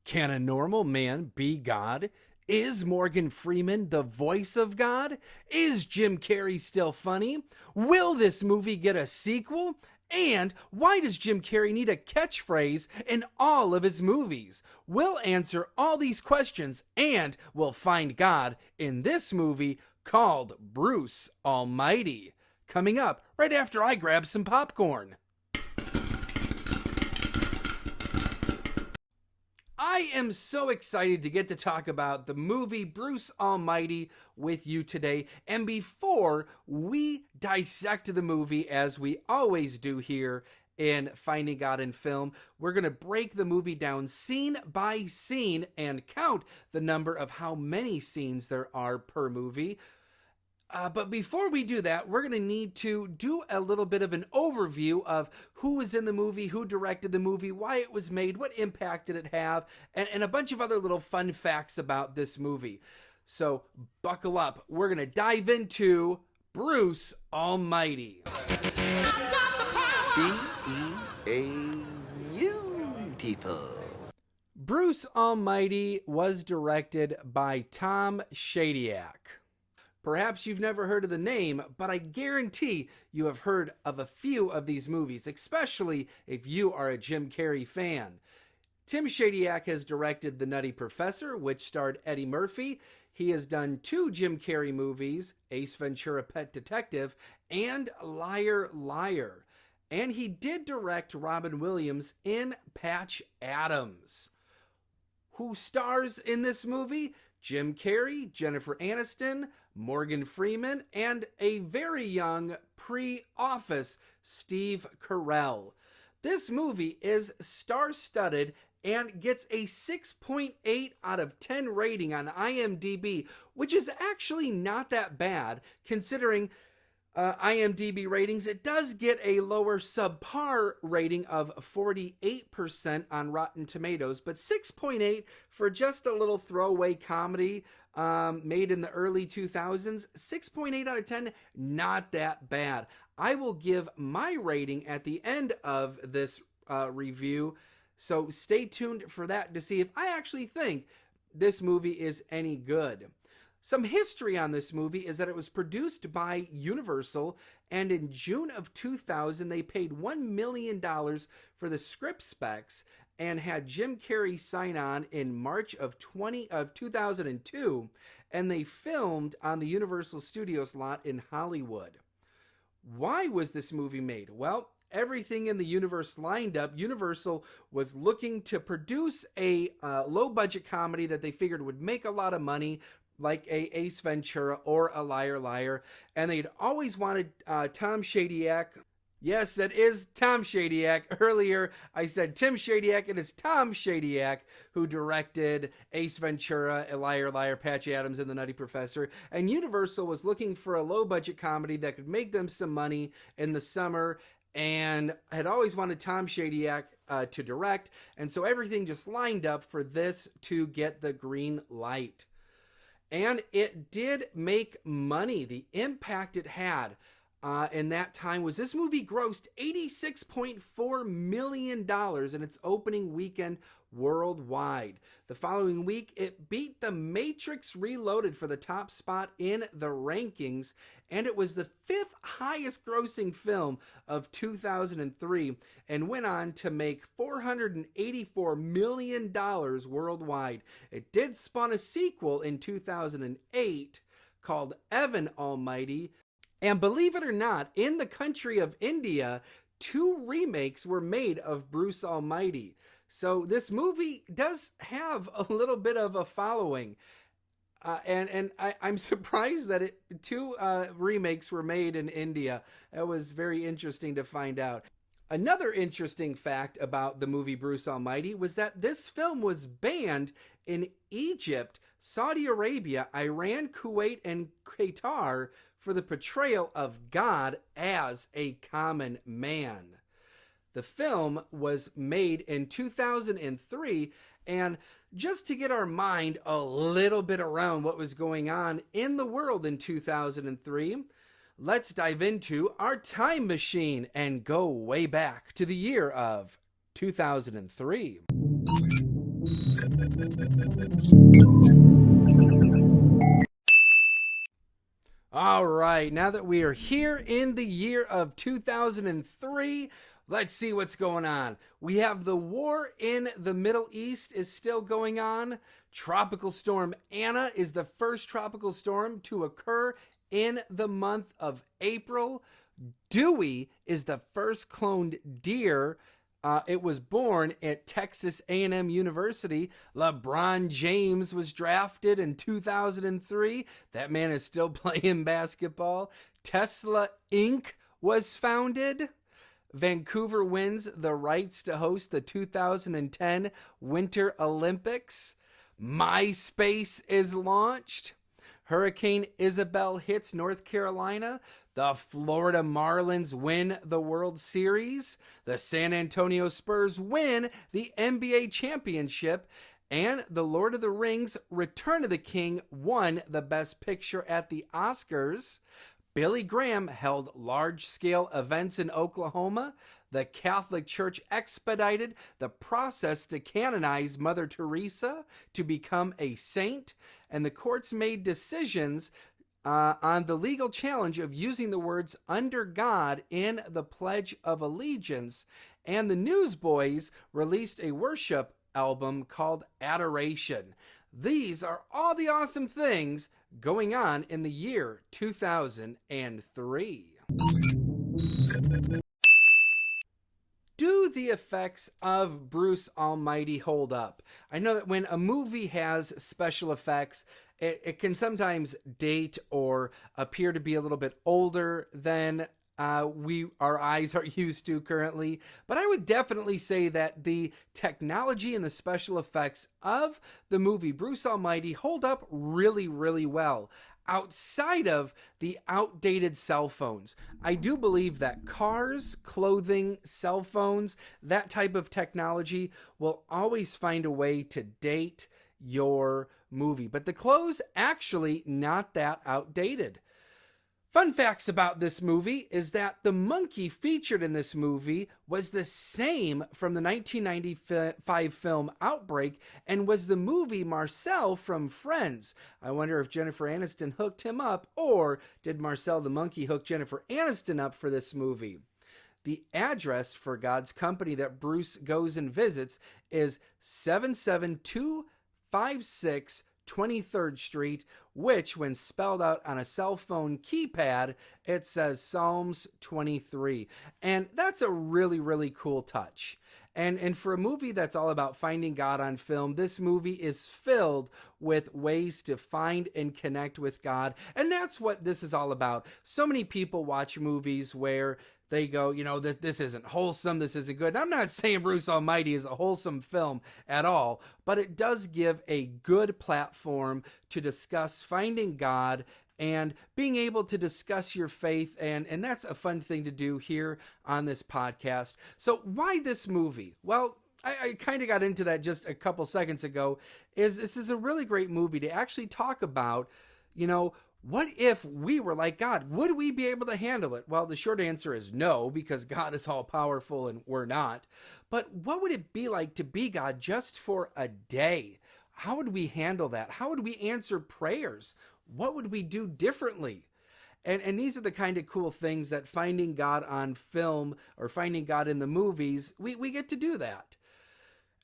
Can a normal man be God? Is Morgan Freeman the voice of God? Is Jim Carrey still funny? Will this movie get a sequel? And why does Jim Carrey need a catchphrase in all of his movies? We'll answer all these questions and we'll find God in this movie called Bruce Almighty. Coming up right after I grab some popcorn. I am so excited to get to talk about the movie Bruce Almighty with you today. And before we dissect the movie, as we always do here in Finding God in Film, we're going to break the movie down scene by scene and count the number of how many scenes there are per movie. But before we do that, we're going to need to do a little bit of an overview of who was in the movie, who directed the movie, why it was made, what impact did it have, and a bunch of other little fun facts about this movie. So buckle up. We're going to dive into Bruce Almighty. Beautiful. Bruce Almighty was directed by Tom Shadyac. Perhaps you've never heard of the name, but I guarantee you have heard of a few of these movies, especially if you are a Jim Carrey fan. Tim Shadyac has directed The Nutty Professor, which starred Eddie Murphy. He has done 2 Jim Carrey movies, Ace Ventura: Pet Detective and Liar Liar. And he did direct Robin Williams in Patch Adams. Who stars in this movie? Jim Carrey, Jennifer Aniston, Morgan Freeman, and a very young pre-Office Steve Carell. This movie is star-studded and gets a 6.8 out of 10 rating on IMDb, which is actually not that bad considering IMDb ratings. It does get a lower subpar rating of 48% on Rotten Tomatoes, but 6.8 for just a little throwaway comedy made in the early 2000s. 6.8 out of 10, not that bad. I will give my rating at the end of this review, so stay tuned for that to see if I actually think this movie is any good. Some history on this movie is that it was produced by Universal, and in June of 2000, they paid $1 million for the script specs and had Jim Carrey sign on in March of 2002, and they filmed on the Universal Studios lot in Hollywood. Why was this movie made? Well, everything in the universe lined up. Universal was looking to produce a low-budget comedy that they figured would make a lot of money, like a Ace Ventura or a Liar Liar, and they'd always wanted Tom Shadyac. Yes, that is Tom Shadyac. Earlier, I said Tim Shadyac. It is Tom Shadyac who directed Ace Ventura, a Liar Liar, Patch Adams, and The Nutty Professor. And Universal was looking for a low-budget comedy that could make them some money in the summer, and had always wanted Tom Shadyac to direct. And so everything just lined up for this to get the green light. And it did make money. The impact it had in that time was this movie grossed $86.4 million in its opening weekend worldwide. The following week, it beat The Matrix Reloaded for the top spot in the rankings, and it was the 5th highest grossing film of 2003 and went on to make $484 million worldwide. It did spawn a sequel in 2008 called Evan Almighty, and believe it or not, in the country of India, 2 remakes were made of Bruce Almighty. So this movie does have a little bit of a following. And I'm surprised that 2 remakes were made in India. That was very interesting to find out. Another interesting fact about the movie Bruce Almighty was that this film was banned in Egypt, Saudi Arabia, Iran, Kuwait, and Qatar for the portrayal of God as a common man. The film was made in 2003, and just to get our mind a little bit around what was going on in the world in 2003, let's dive into our time machine and go way back to the year of 2003. All right, now that we are here in the year of 2003, let's see what's going on. We have the war in the Middle East is still going on. Tropical Storm Anna is the first tropical storm to occur in the month of April. Dewey is the first cloned deer. It was born at Texas A&M University. LeBron James was drafted in 2003. That man is still playing basketball. Tesla Inc. was founded. Vancouver wins the rights to host the 2010 Winter Olympics. MySpace is launched. Hurricane Isabel hits North Carolina. The Florida Marlins win the World Series. The San Antonio Spurs win the NBA championship. And The Lord of the Rings Return of the King won the Best Picture at the Oscars. Billy Graham held large-scale events in Oklahoma. The Catholic Church expedited the process to canonize Mother Teresa to become a saint. And the courts made decisions on the legal challenge of using the words under God in the Pledge of Allegiance. And the Newsboys released a worship album called Adoration. These are all the awesome things going on in the year 2003. Do the effects of Bruce Almighty hold up? I know that when a movie has special effects, it can sometimes date or appear to be a little bit older than our eyes are used to currently. But I would definitely say that the technology and the special effects of the movie Bruce Almighty hold up really, really well. Outside of the outdated cell phones, I do believe that cars, clothing, cell phones, that type of technology will always find a way to date your movie. But the clothes actually not that outdated. Fun facts about this movie is that the monkey featured in this movie was the same from the 1995 film Outbreak and was the movie Marcel from Friends. I wonder if Jennifer Aniston hooked him up, or did Marcel the monkey hook Jennifer Aniston up for this movie? The address for God's company that Bruce goes and visits is 77256 23rd Street, which, when spelled out on a cell phone keypad, it says Psalms 23. And that's a really, really cool touch. And for a movie that's all about finding God on film, this movie is filled with ways to find and connect with God. And that's what this is all about. So many people watch movies where they go, this isn't wholesome, this isn't good. And I'm not saying Bruce Almighty is a wholesome film at all, but it does give a good platform to discuss finding God and being able to discuss your faith, and that's a fun thing to do here on this podcast. So why this movie? Well, I kind of got into that just a couple seconds ago. This is a really great movie to actually talk about, what if we were like God? Would we be able to handle it? Well, the short answer is no, because God is all powerful and we're not. But what would it be like to be God just for a day? How would we handle that? How would we answer prayers? What would we do differently? And these are the kind of cool things that finding God on film or finding God in the movies, we get to do that.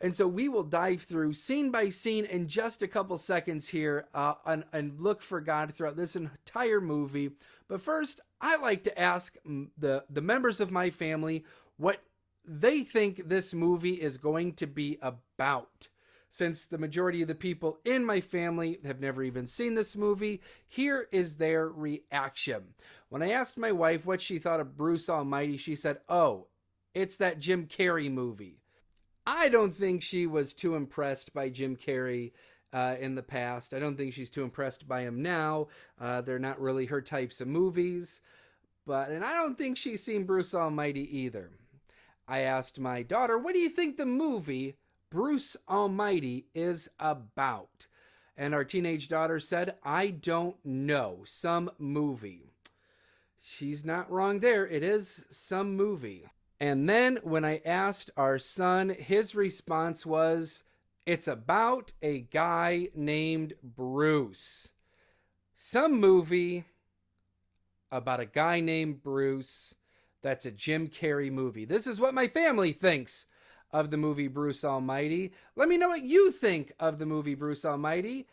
And so we will dive through scene by scene in just a couple seconds here and look for God throughout this entire movie. But first, I like to ask the members of my family what they think this movie is going to be about. Since the majority of the people in my family have never even seen this movie, here is their reaction. When I asked my wife what she thought of Bruce Almighty, she said, "Oh, it's that Jim Carrey movie." I don't think she was too impressed by Jim Carrey in the past. I don't think she's too impressed by him now. They're not really her types of movies. And I don't think she's seen Bruce Almighty either. I asked my daughter, "What do you think the movie Bruce Almighty is about?" And our teenage daughter said, "I don't know. Some movie." She's not wrong there. It is some movie. And then when I asked our son, his response was, It's about a guy named Bruce. Some movie about a guy named Bruce that's a Jim Carrey movie. This is what my family thinks of the movie Bruce Almighty. Let me know what you think of the movie Bruce Almighty.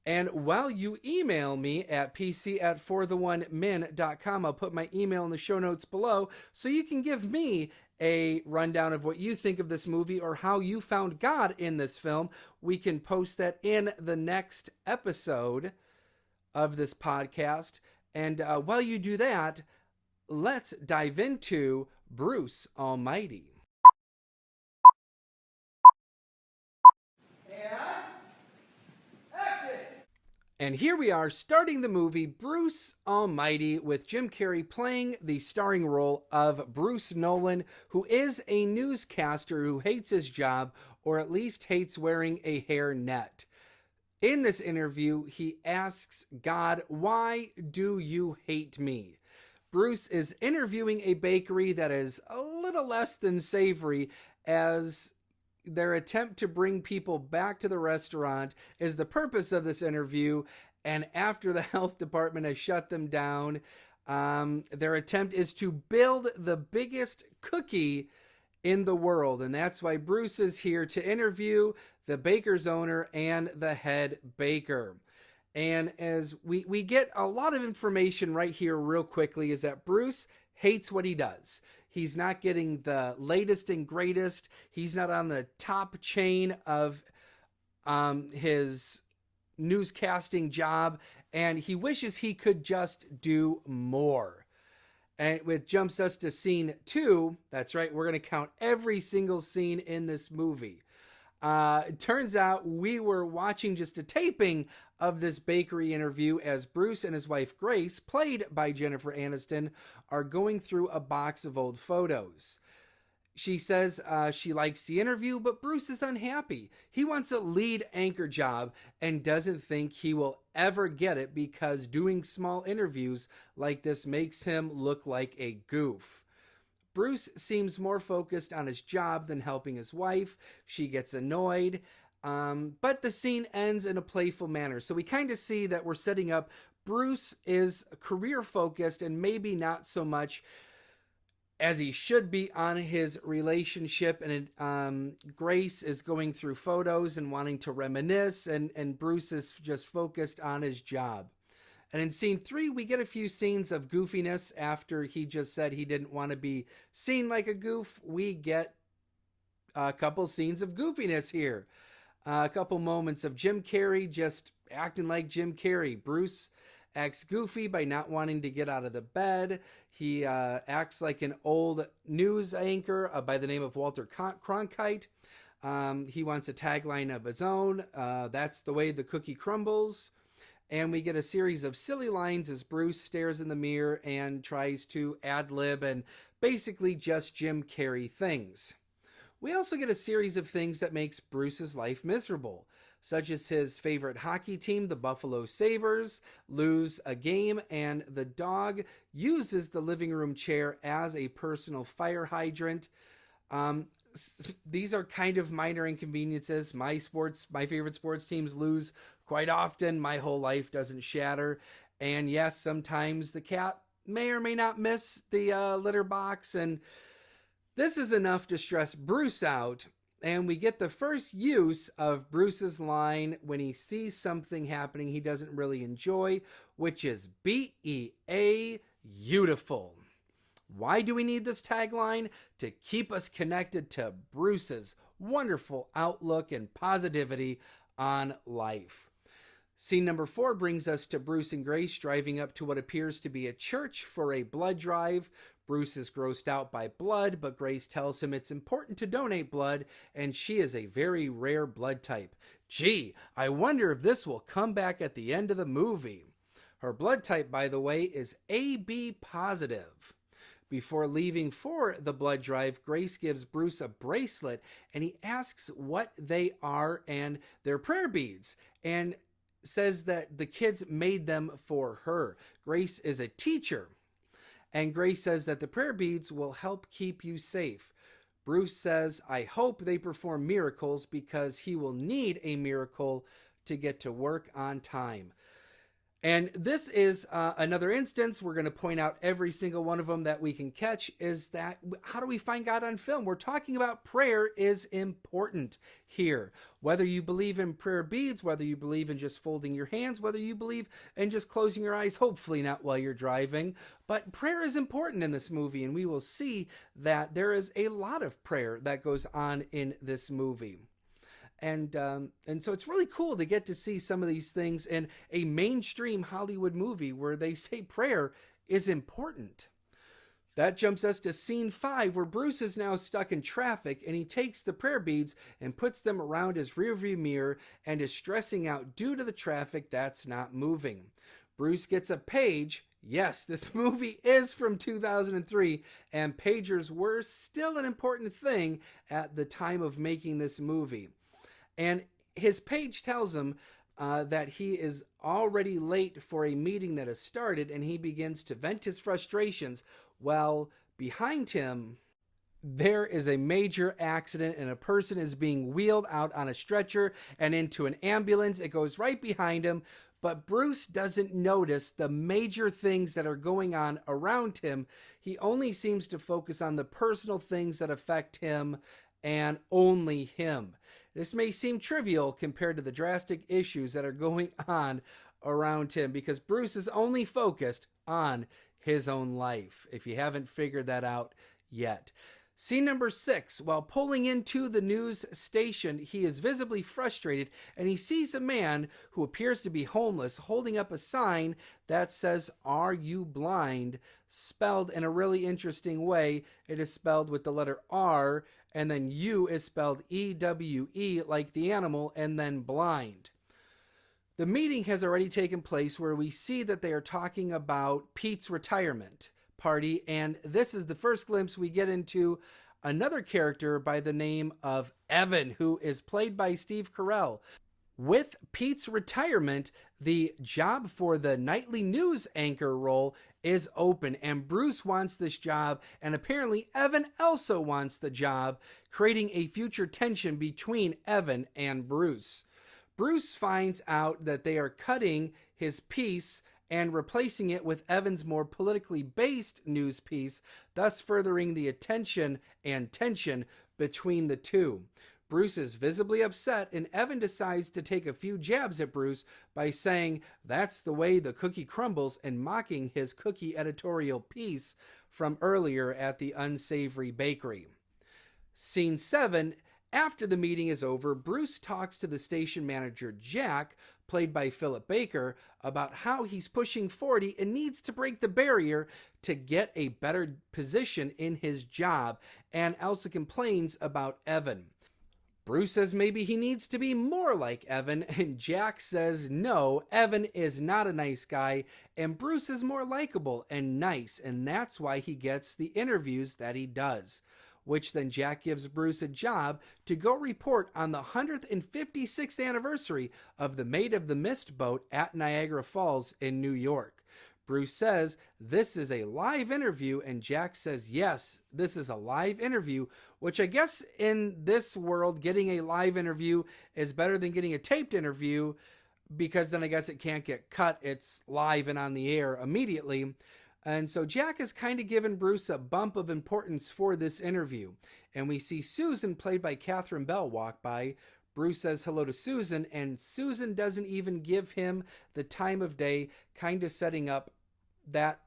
And while you email me at pc@fortheonemin.com, I'll put my email in the show notes below so you can give me a rundown of what you think of this movie or how you found God in this film. We can post that in the next episode of this podcast. And while you do that, let's dive into Bruce Almighty. And here we are starting the movie Bruce Almighty with Jim Carrey playing the starring role of Bruce Nolan, who is a newscaster who hates his job, or at least hates wearing a hairnet. In this interview, he asks God, "Why do you hate me?" Bruce is interviewing a bakery that is a little less than savory, as their attempt to bring people back to the restaurant is the purpose of this interview. And after the health department has shut them down, their attempt is to build the biggest cookie in the world. And that's why Bruce is here to interview the baker's owner and the head baker. And as we get a lot of information right here real quickly, is that Bruce hates what he does. He's not getting the latest and greatest. He's not on the top chain of his newscasting job, and he wishes he could just do more. And it jumps us to scene 2. That's right, we're going to count every single scene in this movie. It turns out we were watching just a taping of this bakery interview as Bruce and his wife Grace, played by Jennifer Aniston, are going through a box of old photos. She says she likes the interview, but Bruce is unhappy. He wants a lead anchor job and doesn't think he will ever get it because doing small interviews like this makes him look like a goof. Bruce seems more focused on his job than helping his wife. She gets annoyed, but the scene ends in a playful manner. So we kind of see that we're setting up Bruce is career focused and maybe not so much as he should be on his relationship. And Grace is going through photos and wanting to reminisce, and Bruce is just focused on his job. And in scene 3, we get a few scenes of goofiness after he just said he didn't want to be seen like a goof. We get a couple scenes of goofiness here. A couple moments of Jim Carrey just acting like Jim Carrey. Bruce acts goofy by not wanting to get out of the bed. He acts like an old news anchor by the name of Walter Cronkite. He wants a tagline of his own. That's the way the cookie crumbles. And we get a series of silly lines as Bruce stares in the mirror and tries to ad-lib and basically just Jim Carrey things. We also get a series of things that makes Bruce's life miserable, such as his favorite hockey team, the Buffalo Sabres, lose a game, and the dog uses the living room chair as a personal fire hydrant. These are kind of minor inconveniences. My favorite sports teams lose quite often. My whole life doesn't shatter. And yes, sometimes the cat may or may not miss the litter box. And this is enough to stress Bruce out. And we get the first use of Bruce's line when he sees something happening he doesn't really enjoy, which is B-E-A, beautiful. Why do we need this tagline? To keep us connected to Bruce's wonderful outlook and positivity on life. Scene number 4 brings us to Bruce and Grace driving up to what appears to be a church for a blood drive. Bruce is grossed out by blood, but Grace tells him it's important to donate blood, and she is a very rare blood type. Gee, I wonder if this will come back at the end of the movie. Her blood type, by the way, is AB positive. Before leaving for the blood drive, Grace gives Bruce a bracelet, and he asks what they are, and they're prayer beads, and says that the kids made them for her. Grace is a teacher, and Grace says that the prayer beads will help keep you safe. Bruce says, I hope they perform miracles because he will need a miracle to get to work on time. And this is another instance. We're going to point out every single one of them that we can catch is that how do we find God on film? We're talking about prayer is important here. Whether you believe in prayer beads, whether you believe in just folding your hands, whether you believe in just closing your eyes, hopefully not while you're driving. But prayer is important in this movie, and we will see that there is a lot of prayer that goes on in this movie. And so it's really cool to get to see some of these things in a mainstream Hollywood movie where they say prayer is important. That jumps us to scene 5, where Bruce is now stuck in traffic and he takes the prayer beads and puts them around his rearview mirror and is stressing out due to the traffic that's not moving. Bruce gets a page. Yes, this movie is from 2003, and pagers were still an important thing at the time of making this movie. And his page tells him that he is already late for a meeting that has started, and he begins to vent his frustrations. Well, behind him, there is a major accident, and a person is being wheeled out on a stretcher and into an ambulance. It goes right behind him, but Bruce doesn't notice the major things that are going on around him. He only seems to focus on the personal things that affect him and only him. This may seem trivial compared to the drastic issues that are going on around him because Bruce is only focused on his own life, if you haven't figured that out yet. Scene number 6, while pulling into the news station, he is visibly frustrated and he sees a man who appears to be homeless holding up a sign that says, "Are you blind?" spelled in a really interesting way. It is spelled with the letter R, and then U is spelled E-W-E like the animal, and then blind. The meeting has already taken place where we see that they are talking about Pete's retirement party, and this is the first glimpse we get into another character by the name of Evan, who is played by Steve Carell. With Pete's retirement, the job for the nightly news anchor role is open, and Bruce wants this job, and apparently Evan also wants the job, creating a future tension between Evan and Bruce. Bruce finds out that they are cutting his piece and replacing it with Evan's more politically based news piece, thus furthering the attention and tension between the two. Bruce is visibly upset, and Evan decides to take a few jabs at Bruce by saying that's the way the cookie crumbles and mocking his cookie editorial piece from earlier at the unsavory bakery. Scene 7, after the meeting is over, Bruce talks to the station manager, Jack, played by Philip Baker, about how he's pushing 40 and needs to break the barrier to get a better position in his job, and also complains about Evan. Bruce says maybe he needs to be more like Evan, and Jack says no, Evan is not a nice guy, and Bruce is more likable and nice, and that's why he gets the interviews that he does. Which then Jack gives Bruce a job to go report on the 156th anniversary of the Maid of the Mist boat at Niagara Falls in New York. Bruce says this is a live interview, and Jack says yes, this is a live interview, which I guess in this world getting a live interview is better than getting a taped interview, because then I guess it can't get cut, it's live and on the air immediately. And so Jack has kind of given Bruce a bump of importance for this interview. And we see Susan, played by Catherine Bell, walk by. Bruce says hello to Susan, and Susan doesn't even give him the time of day, kind of setting up that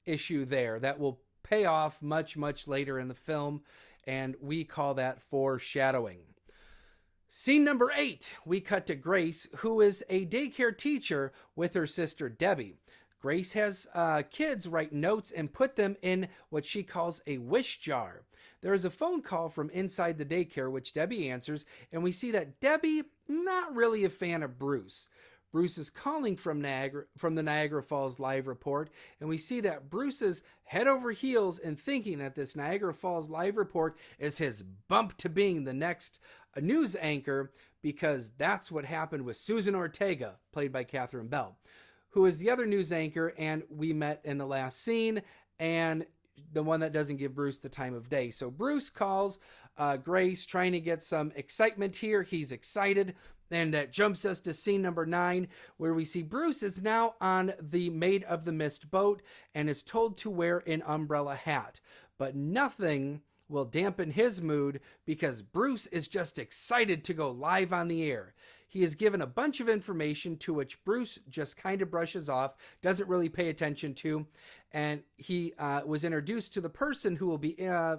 issue there that will pay off much, much later in the film. And we call that foreshadowing. Scene number 8, we cut to Grace, who is a daycare teacher with her sister Debbie. Grace has kids write notes and put them in what she calls a wish jar. There is a phone call from inside the daycare, which Debbie answers, and we see that Debbie, not really a fan of Bruce. Bruce is calling from the Niagara Falls live report, and we see that Bruce is head over heels and thinking that this Niagara Falls live report is his bump to being the next news anchor, because that's what happened with Susan Ortega, played by Catherine Bell, who is the other news anchor, and we met in the last scene, and the one that doesn't give Bruce the time of day. So Bruce calls Grace, trying to get some excitement here. He's excited, and that jumps us to scene number 9, where we see Bruce is now on the Maid of the Mist boat and is told to wear an umbrella hat. But nothing will dampen his mood, because Bruce is just excited to go live on the air. He is given a bunch of information to which Bruce just kind of brushes off, doesn't really pay attention to, and he was introduced to the person who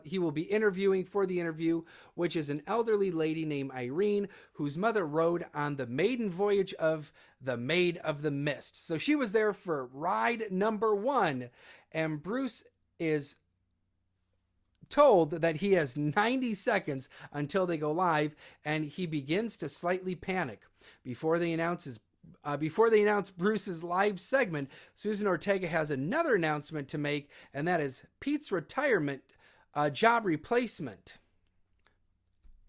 he will be interviewing for the interview, which is an elderly lady named Irene, whose mother rode on the maiden voyage of the Maid of the Mist. So she was there for ride number 1, and Bruce is told that he has 90 seconds until they go live, and he begins to slightly panic. Before they announce Bruce's live segment, Susan Ortega has another announcement to make, and that is Pete's retirement job replacement.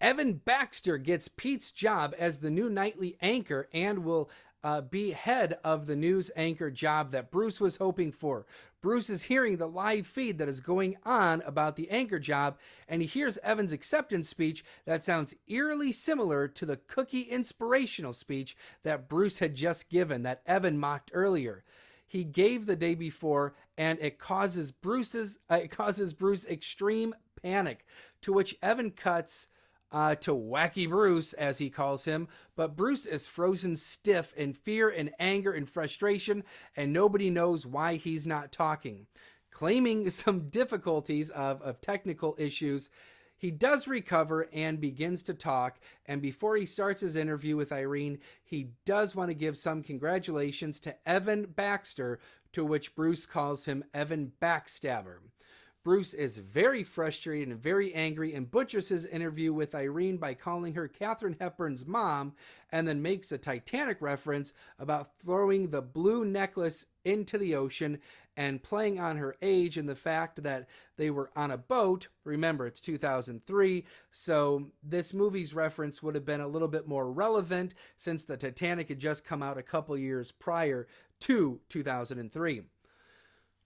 Evan Baxter gets Pete's job as the new nightly anchor and will be head of the news anchor job that Bruce was hoping for. Bruce is hearing the live feed that is going on about the anchor job, and he hears Evan's acceptance speech that sounds eerily similar to the cookie inspirational speech that Bruce had just given, that Evan mocked earlier. He gave the day before, and it causes Bruce extreme panic, to which Evan cuts to Wacky Bruce, as he calls him, but Bruce is frozen stiff in fear and anger and frustration, and nobody knows why he's not talking. Claiming some difficulties of technical issues, he does recover and begins to talk, and before he starts his interview with Irene, he does want to give some congratulations to Evan Baxter, to which Bruce calls him Evan Backstabber. Bruce is very frustrated and very angry and butchers his interview with Irene by calling her Katharine Hepburn's mom, and then makes a Titanic reference about throwing the blue necklace into the ocean and playing on her age and the fact that they were on a boat. Remember, it's 2003, so this movie's reference would have been a little bit more relevant since the Titanic had just come out a couple years prior to 2003.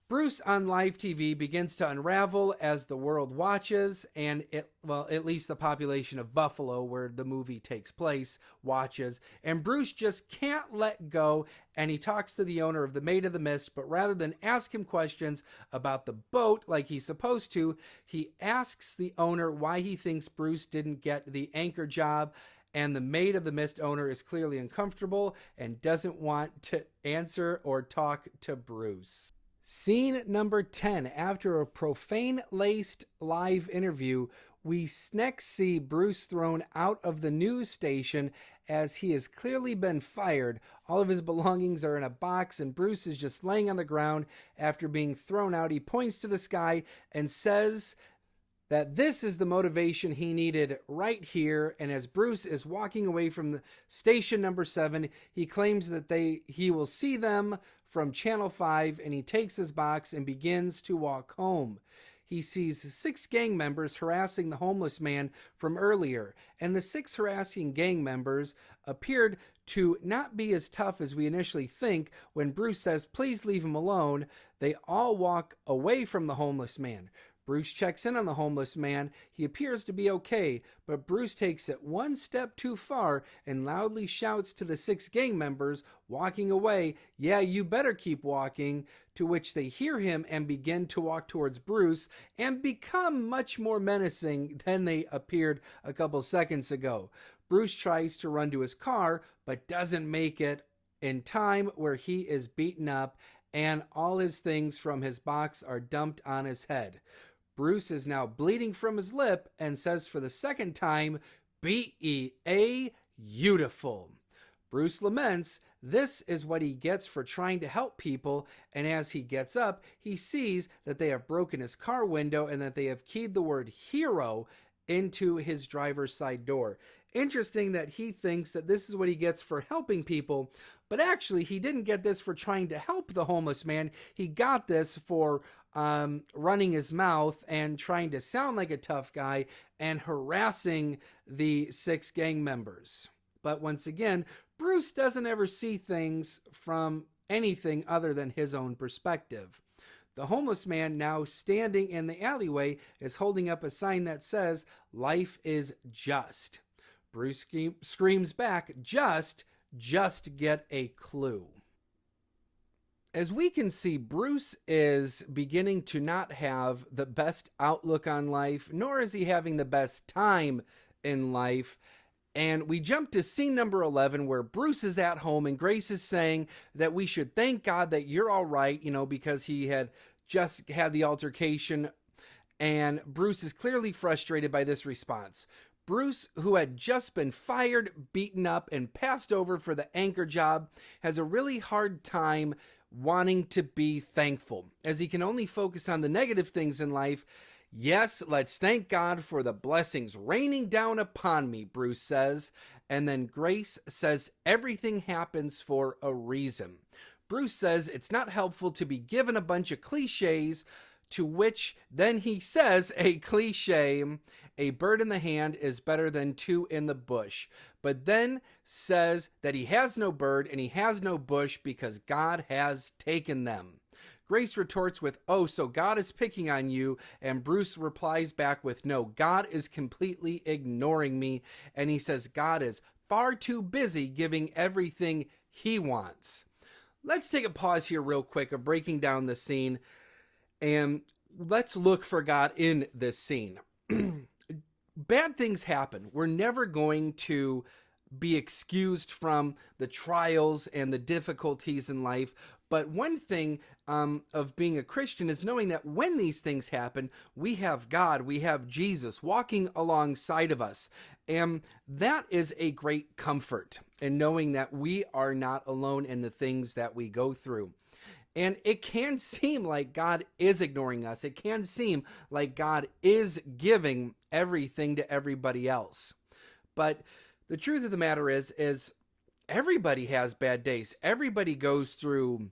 Bruce on live TV begins to unravel as the world watches, and at least the population of Buffalo, where the movie takes place, watches, and Bruce just can't let go, and he talks to the owner of the Maid of the Mist, but rather than ask him questions about the boat like he's supposed to, he asks the owner why he thinks Bruce didn't get the anchor job, and the Maid of the Mist owner is clearly uncomfortable and doesn't want to answer or talk to Bruce. Scene number 10. After a profane-laced live interview, we next see Bruce thrown out of the news station as he has clearly been fired. All of his belongings are in a box, and Bruce is just laying on the ground after being thrown out. He points to the sky and says that this is the motivation he needed right here, and as Bruce is walking away from the station number 7, he claims that he will see them from Channel 5, and he takes his box and begins to walk home. He sees 6 gang members harassing the homeless man from earlier, and the 6 harassing gang members appeared to not be as tough as we initially think. When Bruce says, "Please leave him alone," they all walk away from the homeless man. Bruce checks in on the homeless man. He appears to be okay, but Bruce takes it one step too far and loudly shouts to the 6 gang members walking away, "Yeah, you better keep walking," to which they hear him and begin to walk towards Bruce and become much more menacing than they appeared a couple seconds ago. Bruce tries to run to his car, but doesn't make it in time, where he is beaten up and all his things from his box are dumped on his head. Bruce is now bleeding from his lip and says for the second time, "B-E-A, beautiful." Bruce laments this is what he gets for trying to help people, and as he gets up, he sees that they have broken his car window and that they have keyed the word hero into his driver's side door. Interesting that he thinks that this is what he gets for helping people, but actually he didn't get this for trying to help the homeless man. He got this for running his mouth and trying to sound like a tough guy and harassing the 6 gang members. But once again, Bruce doesn't ever see things from anything other than his own perspective. The homeless man, now standing in the alleyway, is holding up a sign that says, "Life is just." Bruce screams back, just get a clue." As we can see, Bruce is beginning to not have the best outlook on life, nor is he having the best time in life. And we jump to scene number 11, where Bruce is at home and Grace is saying that we should thank God that you're all right, because he had just had the altercation. And Bruce is clearly frustrated by this response. Bruce, who had just been fired, beaten up, and passed over for the anchor job, has a really hard time wanting to be thankful, as he can only focus on the negative things in life. "Yes, let's thank God for the blessings raining down upon me," Bruce says. And then Grace says everything happens for a reason. Bruce says it's not helpful to be given a bunch of cliches, to which then he says a cliche, "A bird in the hand is better than two in the bush," but then says that he has no bird and he has no bush because God has taken them. Grace retorts with, "Oh, so God is picking on you," and Bruce replies back with, "No, God is completely ignoring me," and he says God is far too busy giving everything he wants. Let's take a pause here real quick of breaking down the scene, and let's look for God in this scene. Bad things happen. We're never going to be excused from the trials and the difficulties in life. But one thing of being a Christian is knowing that when these things happen, we have God, we have Jesus walking alongside of us. And that is a great comfort in knowing that we are not alone in the things that we go through. And it can seem like God is ignoring us. It can seem like God is giving everything to everybody else. But the truth of the matter is everybody has bad days. Everybody goes through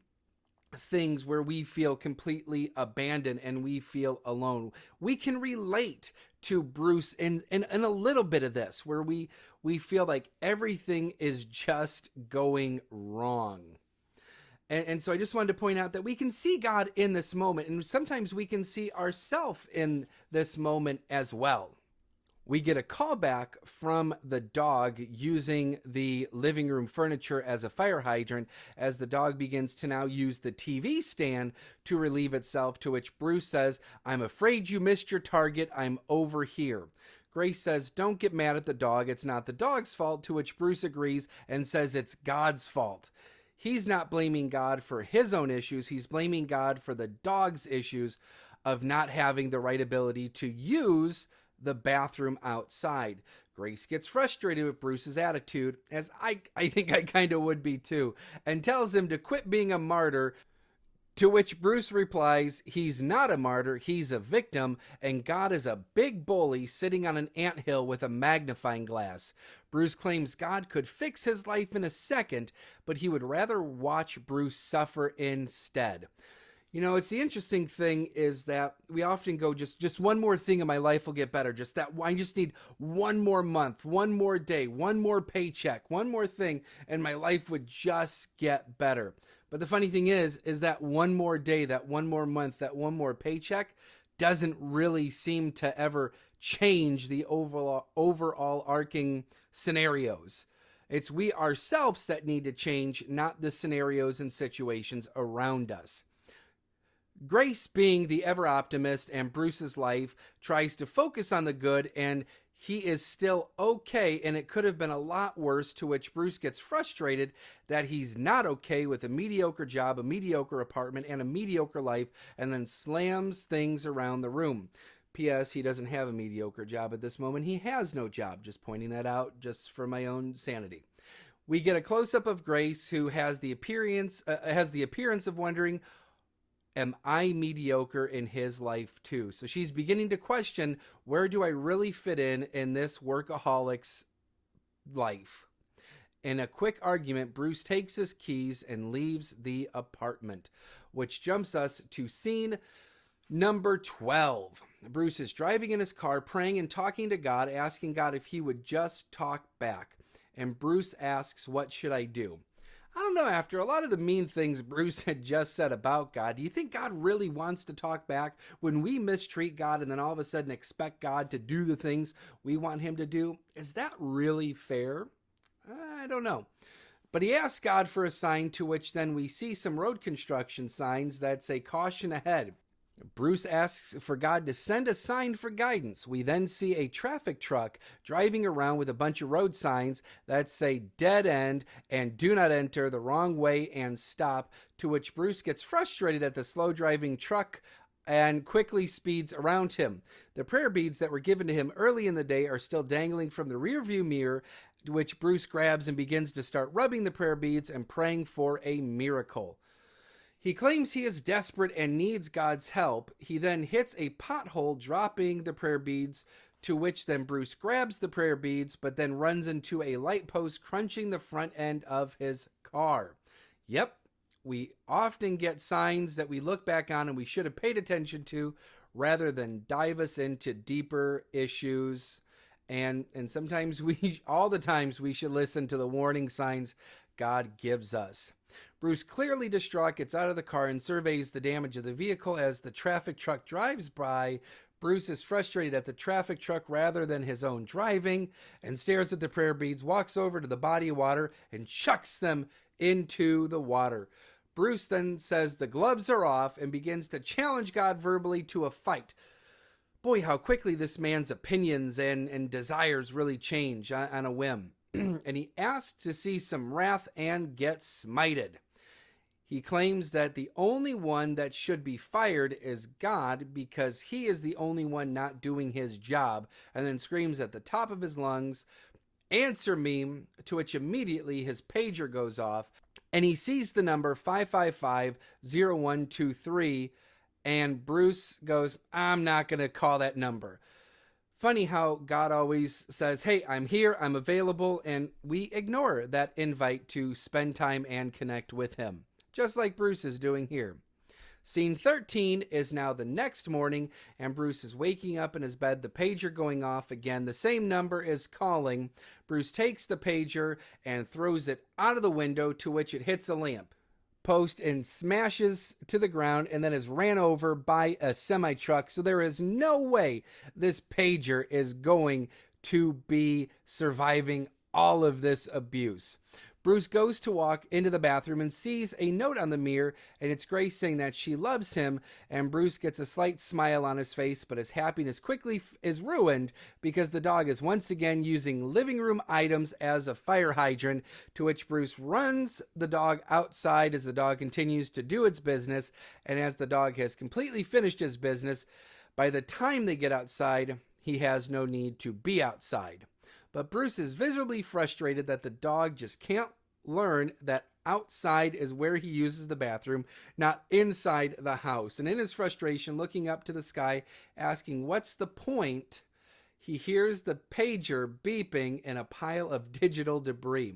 things where we feel completely abandoned and we feel alone. We can relate to Bruce in a little bit of this, where we feel like everything is just going wrong. And so I just wanted to point out that we can see God in this moment, and sometimes we can see ourselves in this moment as well. We get a call back from the dog using the living room furniture as a fire hydrant, as the dog begins to now use the TV stand to relieve itself, to which Bruce says, "I'm afraid you missed your target. I'm over here." Grace says, "Don't get mad at the dog. It's not the dog's fault," to which Bruce agrees and says it's God's fault. He's not blaming God for his own issues. He's blaming God for the dog's issues of not having the right ability to use the bathroom outside. Grace gets frustrated with Bruce's attitude, as I think I kind of would be too, and tells him to quit being a martyr, to which Bruce replies he's not a martyr, he's a victim, and God is a big bully sitting on an anthill with a magnifying glass. Bruce claims God could fix his life in a second, but he would rather watch Bruce suffer instead. It's the interesting thing is that we often go, just one more thing in my life will get better. Just that, I just need one more month, one more day, one more paycheck, one more thing, and my life would just get better. But the funny thing is that one more day, that one more month, that one more paycheck doesn't really seem to ever change the overall arcing scenarios. It's we ourselves that need to change, not the scenarios and situations around us. Grace, being the ever optimist and Bruce's life, tries to focus on the good, and he is still okay, and it could have been a lot worse, to which Bruce gets frustrated that he's not okay with a mediocre job, a mediocre apartment, and a mediocre life, and then slams things around the room. P.S. He doesn't have a mediocre job at this moment. He has no job. Just pointing that out just for my own sanity. We get a close-up of Grace, who has the appearance of wondering, am I mediocre in his life too? So she's beginning to question, where do I really fit in this workaholic's life? In a quick argument, Bruce takes his keys and leaves the apartment, which jumps us to scene number 12. Bruce is driving in his car, praying and talking to God, asking God if he would just talk back. And Bruce asks, what should I do? I don't know, after a lot of the mean things Bruce had just said about God, do you think God really wants to talk back when we mistreat God and then all of a sudden expect God to do the things we want him to do? Is that really fair? I don't know. But he asks God for a sign, to which then we see some road construction signs that say caution ahead. Bruce asks for God to send a sign for guidance. We then see a traffic truck driving around with a bunch of road signs that say dead end and do not enter, the wrong way, and stop, to which Bruce gets frustrated at the slow driving truck and quickly speeds around him. The prayer beads that were given to him early in the day are still dangling from the rearview mirror, which Bruce grabs and begins to start rubbing the prayer beads and praying for a miracle. He claims he is desperate and needs God's help. He then hits a pothole, dropping the prayer beads, to which then Bruce grabs the prayer beads, but then runs into a light post, crunching the front end of his car. Yep, we often get signs that we look back on and we should have paid attention to, rather than dive us into deeper issues. And sometimes all the times we should listen to the warning signs God gives us. Bruce, clearly distraught, gets out of the car and surveys the damage of the vehicle as the traffic truck drives by. Bruce is frustrated at the traffic truck rather than his own driving and stares at the prayer beads, walks over to the body of water and chucks them into the water. Bruce then says the gloves are off and begins to challenge God verbally to a fight. Boy, how quickly this man's opinions and desires really change on a whim. And he asks to see some wrath and get smited. He claims that the only one that should be fired is God because he is the only one not doing his job, and then screams at the top of his lungs, "Answer me," to which immediately his pager goes off, and he sees the number 555-0123, and Bruce goes, "I'm not going to call that number." Funny how God always says, "Hey, I'm here, I'm available," and we ignore that invite to spend time and connect with him, just like Bruce is doing here. Scene 13 is now the next morning, and Bruce is waking up in his bed, the pager going off again. The same number is calling. Bruce takes the pager and throws it out of the window, to which it hits a lamp post and smashes to the ground and then is ran over by a semi-truck. So there is no way this pager is going to be surviving all of this abuse. Bruce goes to walk into the bathroom and sees a note on the mirror, and it's Grace saying that she loves him, and Bruce gets a slight smile on his face, but his happiness quickly is ruined because the dog is once again using living room items as a fire hydrant, to which Bruce runs the dog outside as the dog continues to do its business, and as the dog has completely finished his business, by the time they get outside, he has no need to be outside. But Bruce is visibly frustrated that the dog just can't learn that outside is where he uses the bathroom, not inside the house. And in his frustration, looking up to the sky, asking, "What's the point?" he hears the pager beeping in a pile of digital debris.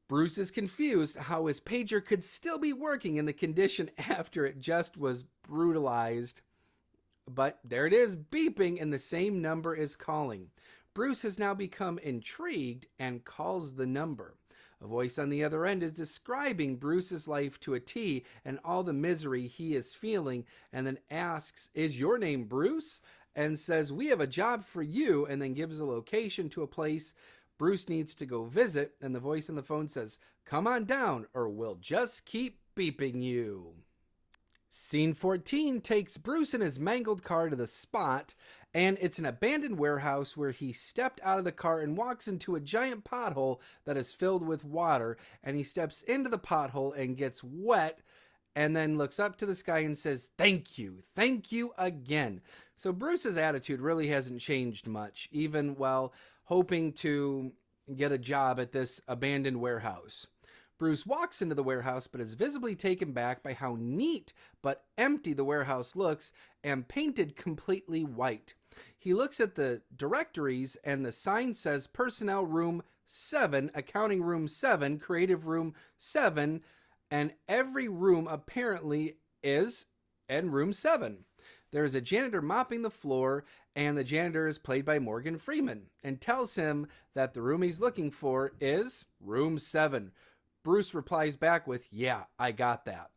Bruce is confused how his pager could still be working in the condition after it just was brutalized. But there it is, beeping, and the same number is calling. Bruce has now become intrigued and calls the number. A voice on the other end is describing Bruce's life to a T and all the misery he is feeling, and then asks, "Is your name Bruce?" and says, "We have a job for you," and then gives a location to a place Bruce needs to go visit, and the voice on the phone says, "Come on down or we'll just keep beeping you." Scene 14 takes Bruce in his mangled car to the spot, and it's an abandoned warehouse where he stepped out of the car and walks into a giant pothole that is filled with water, and he steps into the pothole and gets wet, and then looks up to the sky and says, thank you again." So Bruce's attitude really hasn't changed much, even while hoping to get a job at this abandoned warehouse. Bruce walks into the warehouse but is visibly taken back by how neat but empty the warehouse looks and painted completely white. He looks at the directories and the sign says Personnel Room 7, Accounting Room 7, Creative Room 7, and every room apparently is in Room 7. There is a janitor mopping the floor, and the janitor is played by Morgan Freeman and tells him that the room he's looking for is Room 7. Bruce replies back with, "Yeah, I got that."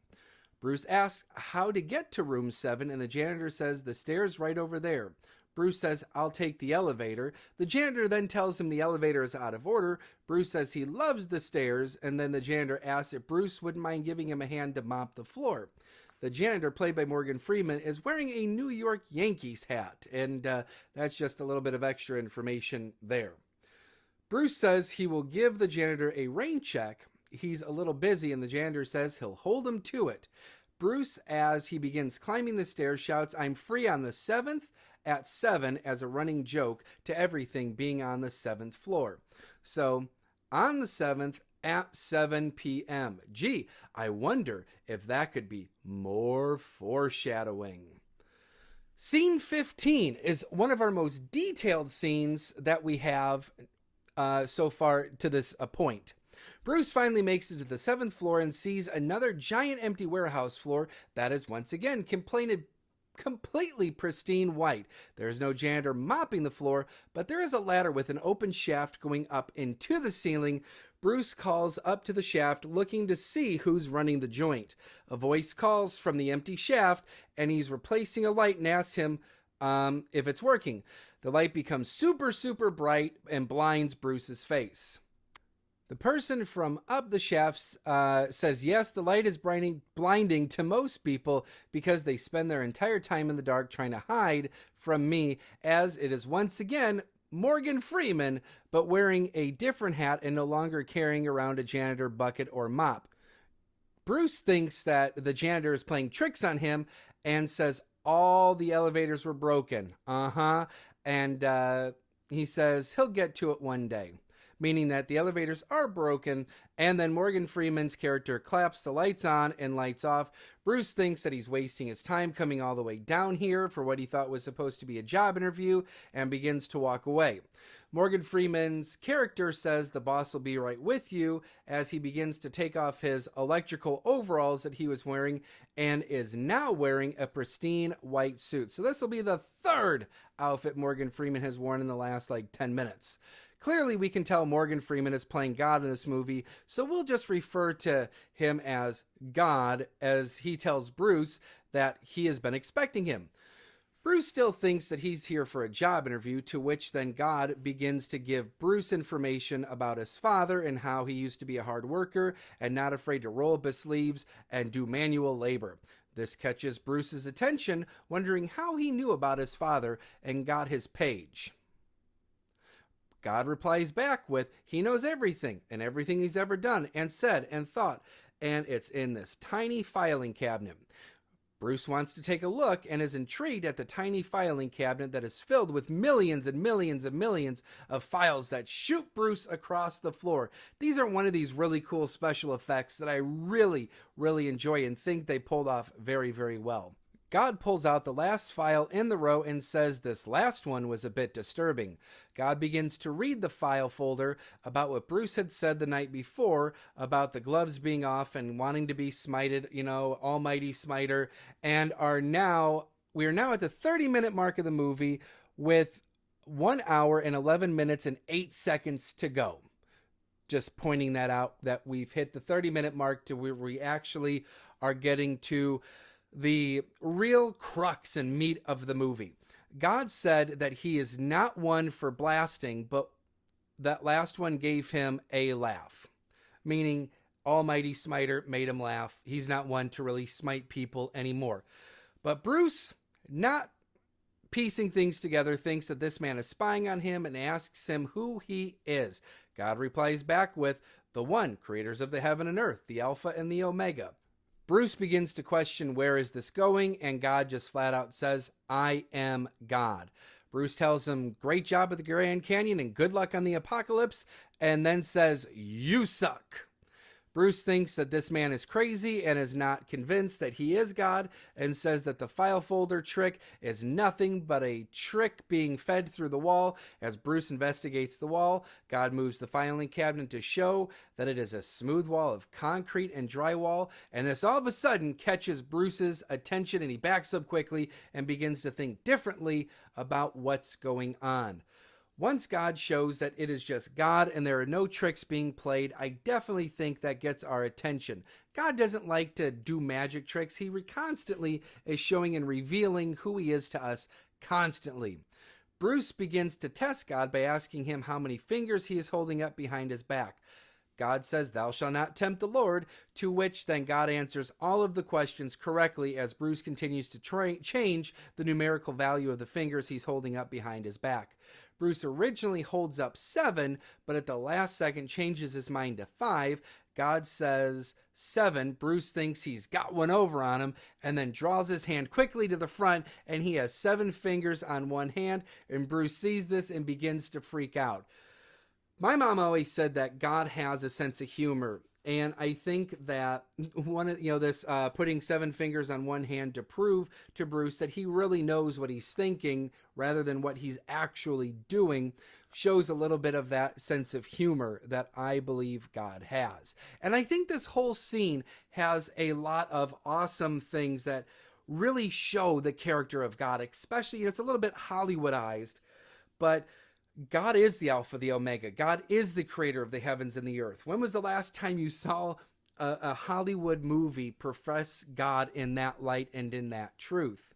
Bruce asks how to get to room 7, and the janitor says the stairs right over there. Bruce says, "I'll take the elevator." The janitor then tells him the elevator is out of order. Bruce says he loves the stairs, and then the janitor asks if Bruce wouldn't mind giving him a hand to mop the floor. The janitor, played by Morgan Freeman, is wearing a New York Yankees hat, and that's just a little bit of extra information there. Bruce says he will give the janitor a rain check. He's a little busy, and the janitor says he'll hold him to it. Bruce, as he begins climbing the stairs, shouts, "I'm free on the 7th at 7," as a running joke to everything being on the 7th floor. So, on the 7th at 7 p.m. Gee, I wonder if that could be more foreshadowing. Scene 15 is one of our most detailed scenes that we have so far to this point. Bruce finally makes it to the 7th floor and sees another giant empty warehouse floor that is once again completely pristine white. There is no janitor mopping the floor, but there is a ladder with an open shaft going up into the ceiling. Bruce calls up to the shaft looking to see who's running the joint. A voice calls from the empty shaft, and he's replacing a light and asks him if it's working. The light becomes super bright and blinds Bruce's face. The person from up the shafts says, "Yes, the light is blinding to most people because they spend their entire time in the dark trying to hide from me," as it is once again Morgan Freeman, but wearing a different hat and no longer carrying around a janitor bucket or mop. Bruce thinks that the janitor is playing tricks on him and says all the elevators were broken. And he says he'll get to it one day, meaning that the elevators are broken, and then Morgan Freeman's character claps the lights on and lights off. Bruce thinks that he's wasting his time coming all the way down here for what he thought was supposed to be a job interview and begins to walk away. Morgan Freeman's character says the boss will be right with you as he begins to take off his electrical overalls that he was wearing and is now wearing a pristine white suit. So this will be the third outfit Morgan Freeman has worn in the last 10 minutes. Clearly, we can tell Morgan Freeman is playing God in this movie, so we'll just refer to him as God as he tells Bruce that he has been expecting him. Bruce still thinks that he's here for a job interview, to which then God begins to give Bruce information about his father and how he used to be a hard worker and not afraid to roll up his sleeves and do manual labor. This catches Bruce's attention, wondering how he knew about his father and got his page. God replies back with, he knows everything and everything he's ever done and said and thought, and it's in this tiny filing cabinet. Bruce wants to take a look and is intrigued at the tiny filing cabinet that is filled with millions and millions and millions of files that shoot Bruce across the floor. These are one of these really cool special effects that I really enjoy and think they pulled off very well. God pulls out the last file in the row and says this last one was a bit disturbing. God begins to read the file folder about what Bruce had said the night before about the gloves being off and wanting to be smited, almighty smiter, and we are now at the 30-minute mark of the movie with 1 hour and 11 minutes and 8 seconds to go. Just pointing that out, that we've hit the 30-minute mark to where we actually are getting to the real crux and meat of the movie. God said that he is not one for blasting, but that last one gave him a laugh. Meaning, almighty smiter made him laugh. He's not one to really smite people anymore. But Bruce, not piecing things together, thinks that this man is spying on him and asks him who he is. God replies back with, the one, creators of the heaven and earth, the Alpha and the Omega. Bruce begins to question where is this going, and God just flat out says, I am God. Bruce tells him, great job at the Grand Canyon and good luck on the apocalypse, and then says, you suck. Bruce thinks that this man is crazy and is not convinced that he is God, and says that the file folder trick is nothing but a trick being fed through the wall. As Bruce investigates the wall, God moves the filing cabinet to show that it is a smooth wall of concrete and drywall, and this all of a sudden catches Bruce's attention, and he backs up quickly and begins to think differently about what's going on. Once God shows that it is just God and there are no tricks being played, I definitely think that gets our attention. God doesn't like to do magic tricks. He constantly is showing and revealing who he is to us constantly. Bruce begins to test God by asking him how many fingers he is holding up behind his back. God says, "Thou shalt not tempt the Lord," to which then God answers all of the questions correctly as Bruce continues to change the numerical value of the fingers he's holding up behind his back. Bruce originally holds up 7, but at the last second changes his mind to 5. God says 7. Bruce thinks he's got one over on him and then draws his hand quickly to the front, and he has 7 fingers on one hand, and Bruce sees this and begins to freak out. My mom always said that God has a sense of humor, and I think that putting 7 fingers on one hand to prove to Bruce that he really knows what he's thinking rather than what he's actually doing shows a little bit of that sense of humor that I believe God has. And I think this whole scene has a lot of awesome things that really show the character of God, especially, it's a little bit Hollywoodized, but God is the Alpha, the Omega. God is the creator of the heavens and the earth. When was the last time you saw a Hollywood movie profess God in that light and in that truth?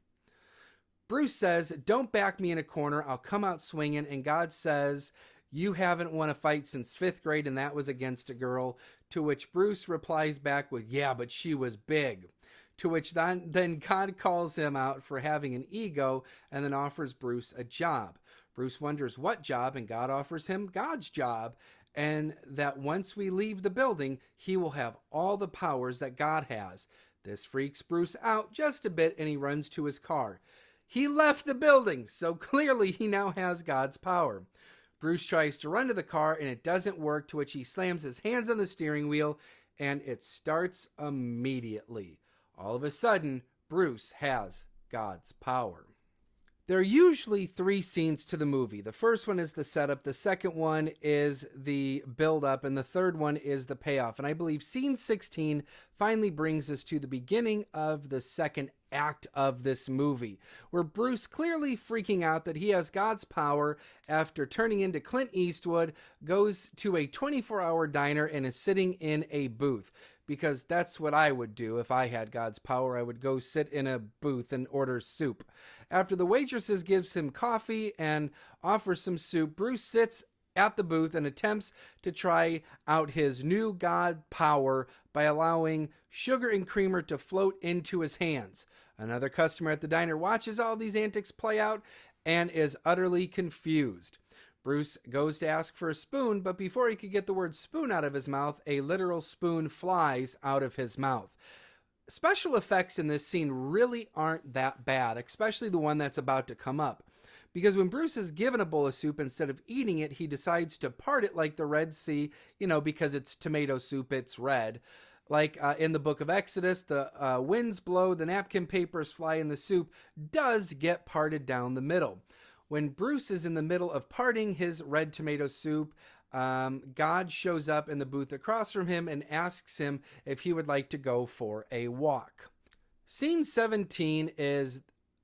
Bruce says, "Don't back me in a corner. I'll come out swinging." And God says, "You haven't won a fight since 5th grade, and that was against a girl." To which Bruce replies back with, "Yeah, but she was big." To which then God calls him out for having an ego and then offers Bruce a job. Bruce wonders what job, and God offers him God's job, and that once we leave the building, he will have all the powers that God has. This freaks Bruce out just a bit, and he runs to his car. He left the building, so clearly he now has God's power. Bruce tries to run to the car, and it doesn't work, to which he slams his hands on the steering wheel, and it starts immediately. All of a sudden, Bruce has God's power. There are usually 3 scenes to the movie. The first one is the setup, the second one is the build-up, and the third one is the payoff. And I believe scene 16 finally brings us to the beginning of the second act of this movie, where Bruce, clearly freaking out that he has God's power after turning into Clint Eastwood, goes to a 24-hour diner and is sitting in a booth. Because that's what I would do if I had God's power. I would go sit in a booth and order soup. After the waitresses gives him coffee and offers some soup, Bruce sits at the booth and attempts to try out his new God power by allowing sugar and creamer to float into his hands. Another customer at the diner watches all these antics play out and is utterly confused. Bruce goes to ask for a spoon, but before he could get the word spoon out of his mouth, a literal spoon flies out of his mouth. Special effects in this scene really aren't that bad, especially the one that's about to come up. Because when Bruce is given a bowl of soup, instead of eating it, he decides to part it like the Red Sea, because it's tomato soup, it's red. Like in the book of Exodus, the winds blow, the napkin papers fly, and the soup does get parted down the middle. When Bruce is in the middle of parting his red tomato soup, God shows up in the booth across from him and asks him if he would like to go for a walk. Scene 17 is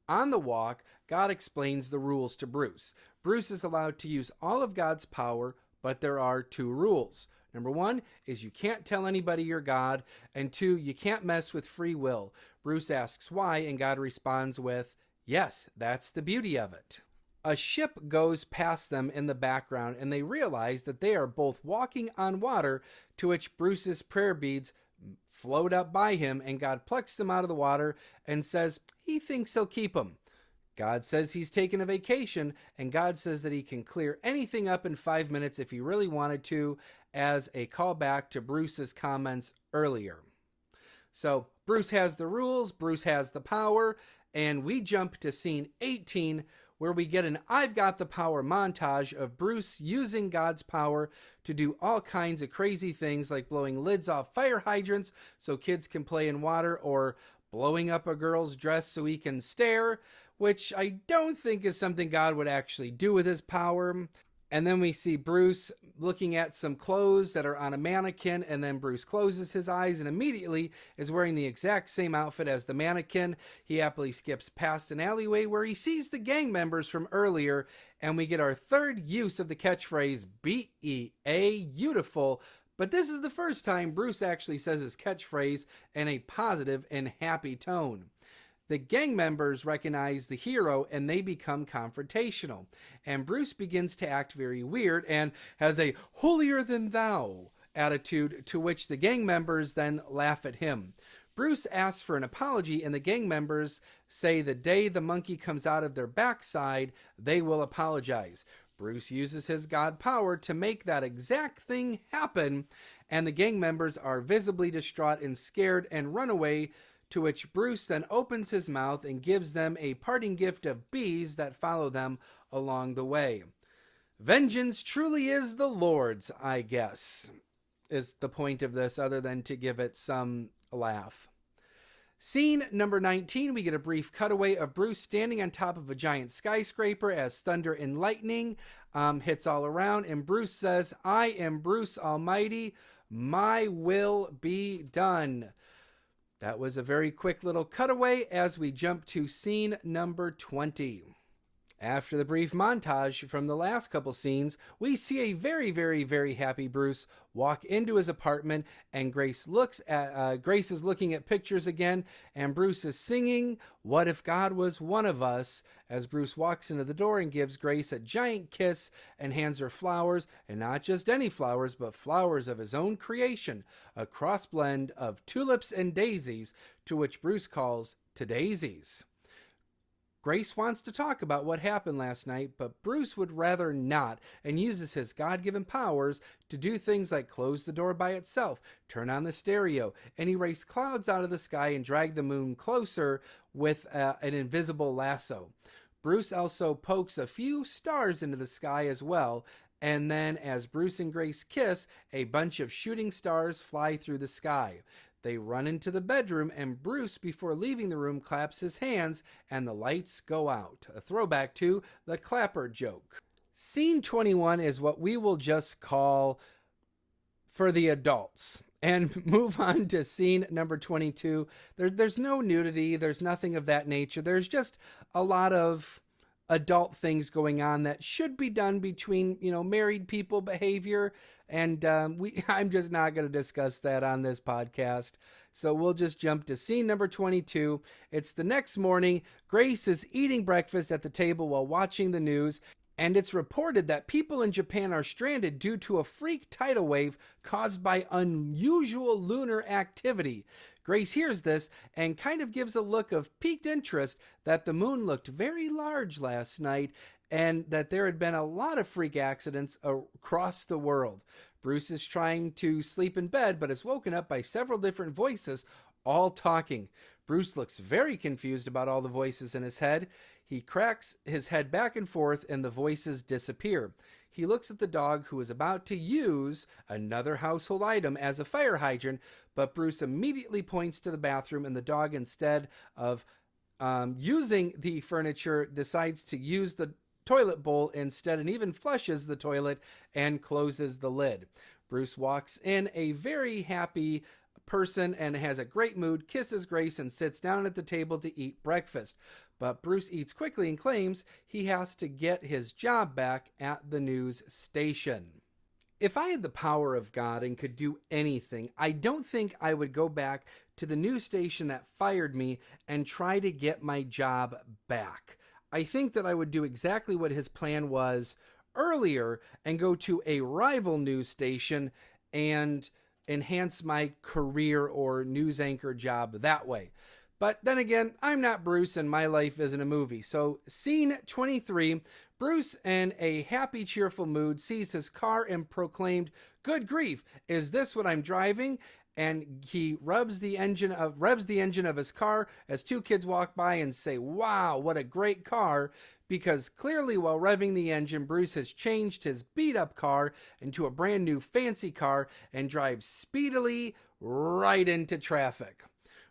on the walk. God explains the rules to Bruce. Bruce is allowed to use all of God's power, but there are 2 rules. Number 1 is you can't tell anybody you're God, and 2, you can't mess with free will. Bruce asks why, and God responds with, "Yes, that's the beauty of it." A ship goes past them in the background, and they realize that they are both walking on water, to which Bruce's prayer beads float up by him, and God plucks them out of the water and says he thinks he'll keep them. God says he's taken a vacation, and God says that he can clear anything up in 5 minutes if he really wanted to, as a callback to Bruce's comments earlier. So Bruce has the rules, Bruce has the power, and we jump to scene 18, where we get an I've Got the Power montage of Bruce using God's power to do all kinds of crazy things, like blowing lids off fire hydrants so kids can play in water, or blowing up a girl's dress so he can stare, which I don't think is something God would actually do with his power. And then we see Bruce looking at some clothes that are on a mannequin, and then Bruce closes his eyes and immediately is wearing the exact same outfit as the mannequin. He happily skips past an alleyway where he sees the gang members from earlier, and we get our third use of the catchphrase, B-E-A-Beautiful. But this is the first time Bruce actually says his catchphrase in a positive and happy tone. The gang members recognize the hero and they become confrontational. And Bruce begins to act very weird and has a holier than thou attitude, to which the gang members then laugh at him. Bruce asks for an apology, and the gang members say the day the monkey comes out of their backside, they will apologize. Bruce uses his god power to make that exact thing happen, and the gang members are visibly distraught and scared and run away, to which Bruce then opens his mouth and gives them a parting gift of bees that follow them along the way. Vengeance truly is the Lord's, I guess, is the point of this, other than to give it some laugh. Scene number 19, we get a brief cutaway of Bruce standing on top of a giant skyscraper as thunder and lightning hits all around, and Bruce says, "I am Bruce Almighty, my will be done." That was a very quick little cutaway as we jump to scene number 20. After the brief montage from the last couple scenes, we see a very, very, very happy Bruce walk into his apartment, and Grace is looking at pictures again, and Bruce is singing "What If God Was One of Us" as Bruce walks into the door and gives Grace a giant kiss and hands her flowers, and not just any flowers, but flowers of his own creation, a cross blend of tulips and daisies, to which Bruce calls to daisies. Grace wants to talk about what happened last night, but Bruce would rather not, and uses his God-given powers to do things like close the door by itself, turn on the stereo, and erase clouds out of the sky and drag the moon closer with an invisible lasso. Bruce also pokes a few stars into the sky as well, and then as Bruce and Grace kiss, a bunch of shooting stars fly through the sky. They run into the bedroom, and Bruce, before leaving the room, claps his hands, and the lights go out. A throwback to the clapper joke. Scene 21 is what we will just call for the adults. And move on to scene number 22. There's no nudity. There's nothing of that nature. There's just a lot of adult things going on that should be done between, married people behavior. And I'm just not going to discuss that on this podcast. So we'll just jump to scene number 22. It's the next morning. Grace is eating breakfast at the table while watching the news. And it's reported that people in Japan are stranded due to a freak tidal wave caused by unusual lunar activity. Grace hears this and kind of gives a look of piqued interest that the moon looked very large last night, and that there had been a lot of freak accidents across the world. Bruce is trying to sleep in bed, but is woken up by several different voices, all talking. Bruce looks very confused about all the voices in his head. He cracks his head back and forth, and the voices disappear. He looks at the dog, who is about to use another household item as a fire hydrant, but Bruce immediately points to the bathroom, and the dog, instead of using the furniture, decides to use the toilet bowl instead, and even flushes the toilet and closes the lid. Bruce walks in a very happy person and has a great mood, kisses Grace, and sits down at the table to eat breakfast. But Bruce eats quickly and claims he has to get his job back at the news station. If I had the power of God and could do anything, I don't think I would go back to the news station that fired me and try to get my job back. I think that I would do exactly what his plan was earlier and go to a rival news station and enhance my career or news anchor job that way. But then again, I'm not Bruce and my life isn't a movie. So scene 23, Bruce, in a happy, cheerful mood, sees his car and proclaimed, "Good grief, is this what I'm driving?" And he revs the engine of his car as two kids walk by and say, "Wow, what a great car." Because clearly while revving the engine, Bruce has changed his beat-up car into a brand new fancy car and drives speedily right into traffic.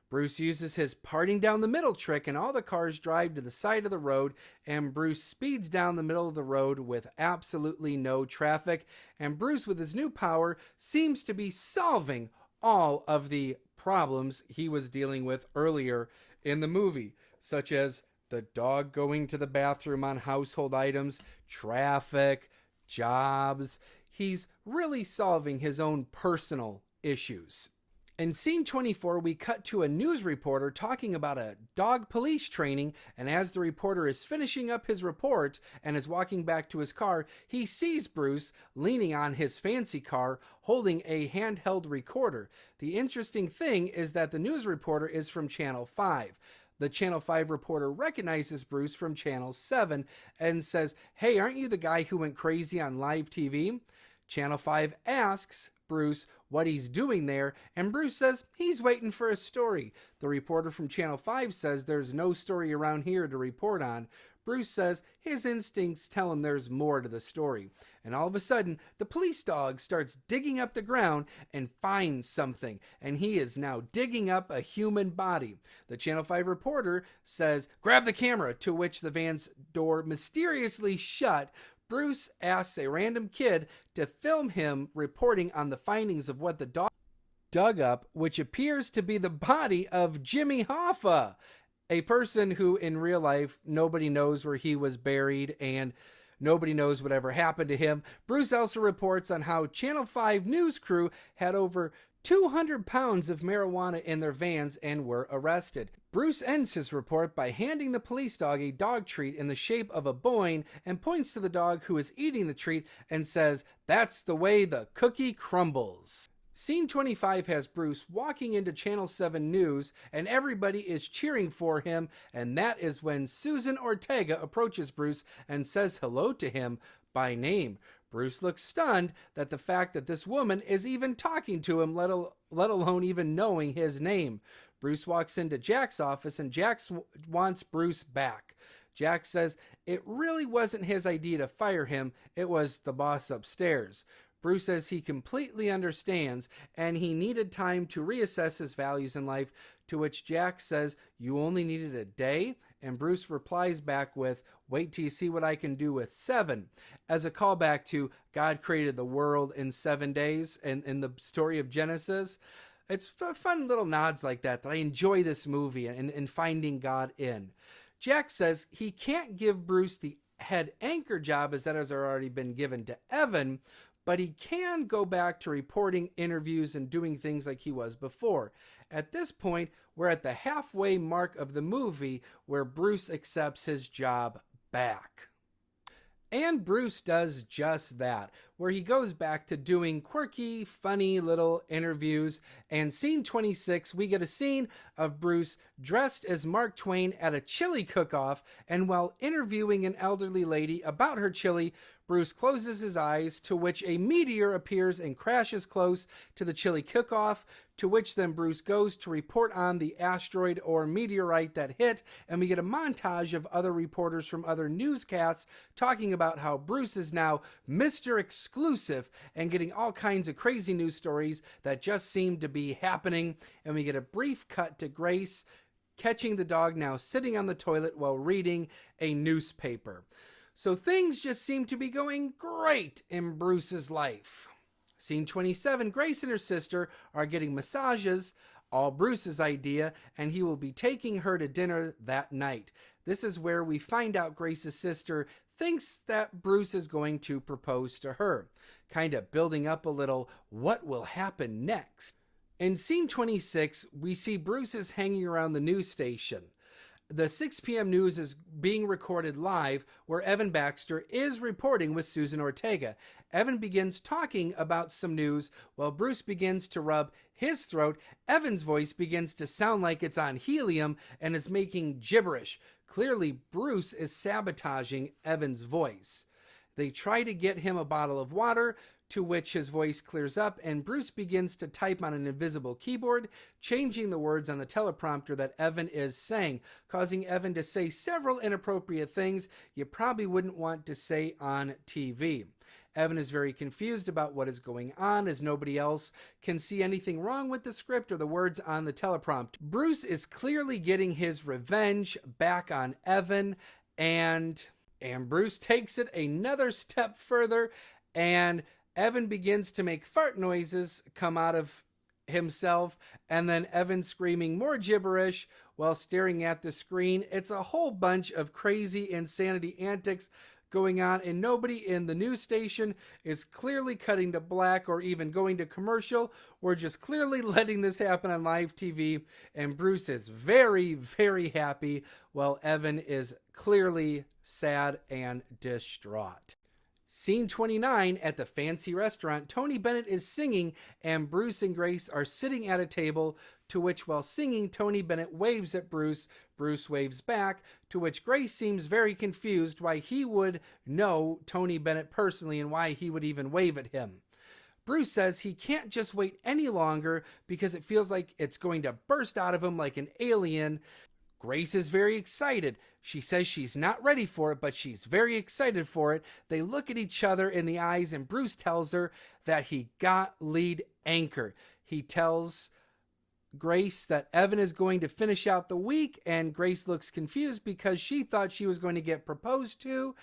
Bruce uses his parting down the middle trick, and all the cars drive to the side of the road, and Bruce speeds down the middle of the road with absolutely no traffic. And Bruce, with his new power, seems to be solving all of the problems he was dealing with earlier in the movie, such as the dog going to the bathroom on household items, traffic, jobs. He's really solving his own personal issues. In scene 24, we cut to a news reporter talking about a dog police training, and as the reporter is finishing up his report and is walking back to his car, he sees Bruce leaning on his fancy car holding a handheld recorder. The interesting thing is that the news reporter is from Channel 5. The Channel 5 reporter recognizes Bruce from Channel 7 and says, "Hey, aren't you the guy who went crazy on live TV?" Channel 5 asks Bruce what he's doing there, and Bruce says he's waiting for a story. The reporter from Channel 5 says there's no story around here to report on. Bruce says his instincts tell him there's more to the story. And all of a sudden, the police dog starts digging up the ground and finds something, and he is now digging up a human body. The Channel 5 reporter says, "Grab the camera," to which the van's door mysteriously shut. Bruce asks a random kid to film him reporting on the findings of what the dog dug up, which appears to be the body of Jimmy Hoffa, a person who in real life nobody knows where he was buried and nobody knows whatever happened to him. Bruce also reports on how Channel 5 news crew had over 200 pounds of marijuana in their vans and were arrested. Bruce ends his report by handing the police dog a dog treat in the shape of a Boing and points to the dog who is eating the treat and says, "That's the way the cookie crumbles." Scene 25 has Bruce walking into Channel 7 News, and everybody is cheering for him, and that is when Susan Ortega approaches Bruce and says hello to him by name. Bruce looks stunned that the fact that this woman is even talking to him, let alone even knowing his name. Bruce walks into Jack's office, and Jack wants Bruce back. Jack says it really wasn't his idea to fire him, it was the boss upstairs. Bruce says he completely understands, and he needed time to reassess his values in life, to which Jack says, "You only needed a day?" And Bruce replies back with, "Wait till you see what I can do with 7, as a callback to God created the world in 7 days and in the story of Genesis. It's fun little nods like that I enjoy this movie and finding God in. Jack says he can't give Bruce the head anchor job as that has already been given to Evan, but he can go back to reporting interviews and doing things like he was before. At this point, we're at the halfway mark of the movie where Bruce accepts his job back. And Bruce does just that, where he goes back to doing quirky, funny little interviews. And scene 26, we get a scene of Bruce dressed as Mark Twain at a chili cook-off, and while interviewing an elderly lady about her chili, Bruce closes his eyes, to which a meteor appears and crashes close to the chili cook-off, to which then Bruce goes to report on the asteroid or meteorite that hit, and we get a montage of other reporters from other newscasts talking about how Bruce is now Mr. Exclusive and getting all kinds of crazy news stories that just seem to be happening, and we get a brief cut to Grace catching the dog now sitting on the toilet while reading a newspaper. So things just seem to be going great in Bruce's life. Scene 27, Grace and her sister are getting massages, all Bruce's idea, and he will be taking her to dinner that night. This is where we find out Grace's sister thinks that Bruce is going to propose to her, kind of building up a little what will happen next. In scene 26, we see Bruce is hanging around the news station. The 6 p.m. news is being recorded live, where Evan Baxter is reporting with Susan Ortega. Evan begins talking about some news while Bruce begins to rub his throat. Evan's voice begins to sound like it's on helium and is making gibberish. Clearly, Bruce is sabotaging Evan's voice. They try to get him a bottle of water, to which his voice clears up, and Bruce begins to type on an invisible keyboard, changing the words on the teleprompter that Evan is saying, causing Evan to say several inappropriate things you probably wouldn't want to say on TV. Evan is very confused about what is going on, as nobody else can see anything wrong with the script or the words on the teleprompter. Bruce is clearly getting his revenge back on Evan, and Bruce takes it another step further, and Evan begins to make fart noises come out of himself, and then Evan screaming more gibberish while staring at the screen. It's a whole bunch of crazy insanity antics going on, and nobody in the news station is clearly cutting to black or even going to commercial. We're just clearly letting this happen on live TV, and Bruce is very, very happy while Evan is clearly sad and distraught. Scene 29, at the fancy restaurant, Tony Bennett is singing and Bruce and Grace are sitting at a table, to which while singing, Tony Bennett waves at Bruce. Bruce waves back, to which Grace seems very confused why he would know Tony Bennett personally and why he would even wave at him. Bruce says he can't just wait any longer because it feels like it's going to burst out of him like an alien. Grace is very excited. She says she's not ready for it, but she's very excited for it. They look at each other in the eyes, and Bruce tells her that he got lead anchor. He tells Grace that Evan is going to finish out the week, and Grace looks confused because she thought she was going to get proposed to,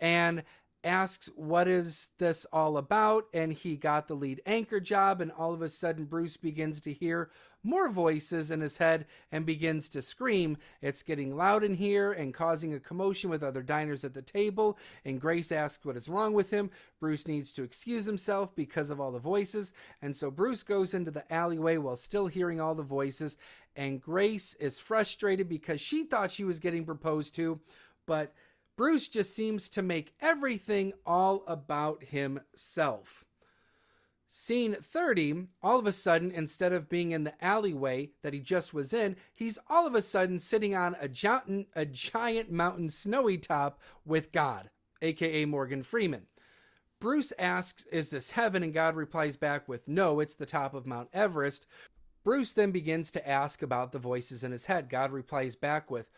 and asks what is this all about, and he got the lead anchor job, and all of a sudden Bruce begins to hear more voices in his head and begins to scream. It's getting loud in here and causing a commotion with other diners at the table, and Grace asks what is wrong with him. Bruce needs to excuse himself because of all the voices, and so Bruce goes into the alleyway while still hearing all the voices, and Grace is frustrated because she thought she was getting proposed to, but Bruce just seems to make everything all about himself. Scene 30, all of a sudden, instead of being in the alleyway that he just was in, he's all of a sudden sitting on a giant mountain snowy top with God, aka Morgan Freeman. Bruce asks, "Is this heaven?" and God replies back with, "No, it's the top of Mount Everest." Bruce then begins to ask about the voices in his head. God replies back with,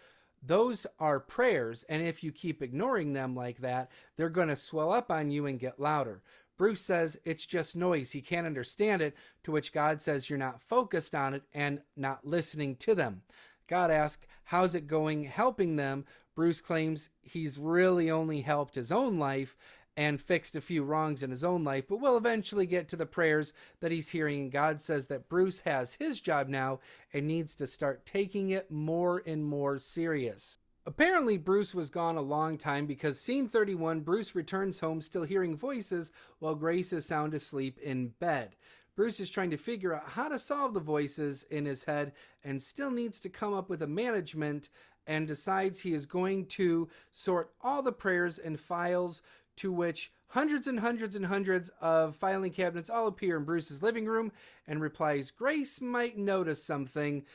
"Those are prayers, and if you keep ignoring them like that, they're going to swell up on you and get louder." Bruce says it's just noise. He can't understand it, to which God says you're not focused on it and not listening to them. God asks, how's it going helping them? Bruce claims he's really only helped his own life and fixed a few wrongs in his own life, but will eventually get to the prayers that he's hearing. And God says that Bruce has his job now and needs to start taking it more and more serious. Apparently, Bruce was gone a long time because scene 31, Bruce returns home still hearing voices while Grace is sound asleep in bed. Bruce is trying to figure out how to solve the voices in his head and still needs to come up with a management, and decides he is going to sort all the prayers and files, to which hundreds and hundreds and hundreds of filing cabinets all appear in Bruce's living room, and replies Grace might notice something,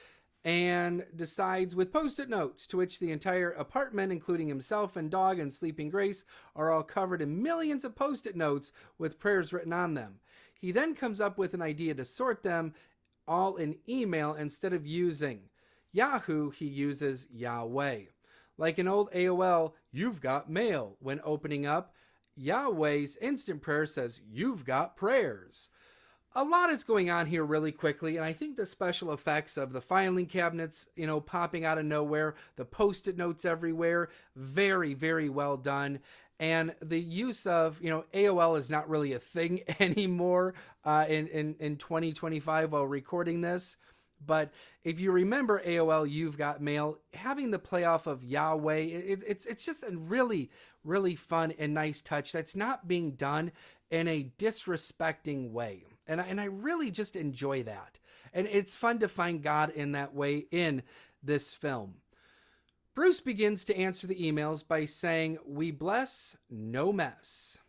and decides with post-it notes, to which the entire apartment, including himself and dog and sleeping Grace, are all covered in millions of post-it notes with prayers written on them. He then comes up with an idea to sort them all in email. Instead of using Yahoo, he uses Yahweh. Like an old AOL, "You've got mail," when opening up, Yahweh's instant prayer says, "You've got prayers." A lot is going on here really quickly, and I think the special effects of the filing cabinets, popping out of nowhere, the post-it notes everywhere, very, very well done. And the use of, AOL is not really a thing anymore in 2025 while recording this. But if you remember AOL, You've Got Mail, having the playoff of Yahweh, it's just a really, really fun and nice touch that's not being done in a disrespecting way. And I really just enjoy that. And it's fun to find God in that way in this film. Bruce begins to answer the emails by saying, "We bless, no mess."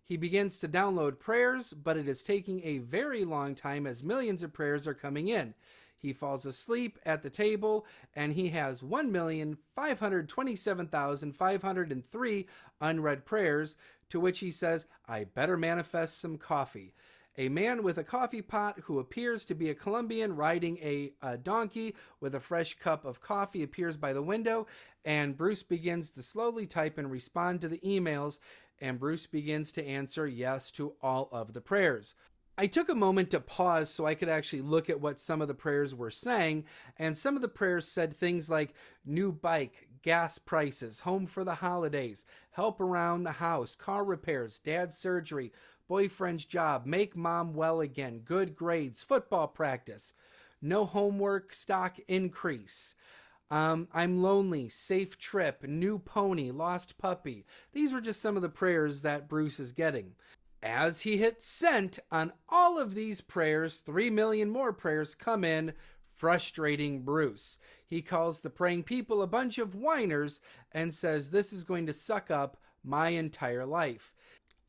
He begins to download prayers, but it is taking a very long time as millions of prayers are coming in. He falls asleep at the table, and he has 1,527,503 unread prayers, to which he says, "I better manifest some coffee." A man with a coffee pot who appears to be a Colombian riding a donkey with a fresh cup of coffee appears by the window, and Bruce begins to slowly type and respond to the emails. and Bruce begins to answer yes to all of the prayers. I took a moment to pause so I could actually look at what some of the prayers were saying, and some of the prayers said things like new bike, gas prices, home for the holidays, help around the house, car repairs, dad's surgery, boyfriend's job, make mom well again, good grades, football practice, no homework, stock increase. I'm lonely, safe trip, new pony, lost puppy. These were just some of the prayers that Bruce is getting. As he hits sent on all of these prayers, 3 million more prayers come in, frustrating Bruce. He calls the praying people a bunch of whiners and says this is going to suck up my entire life.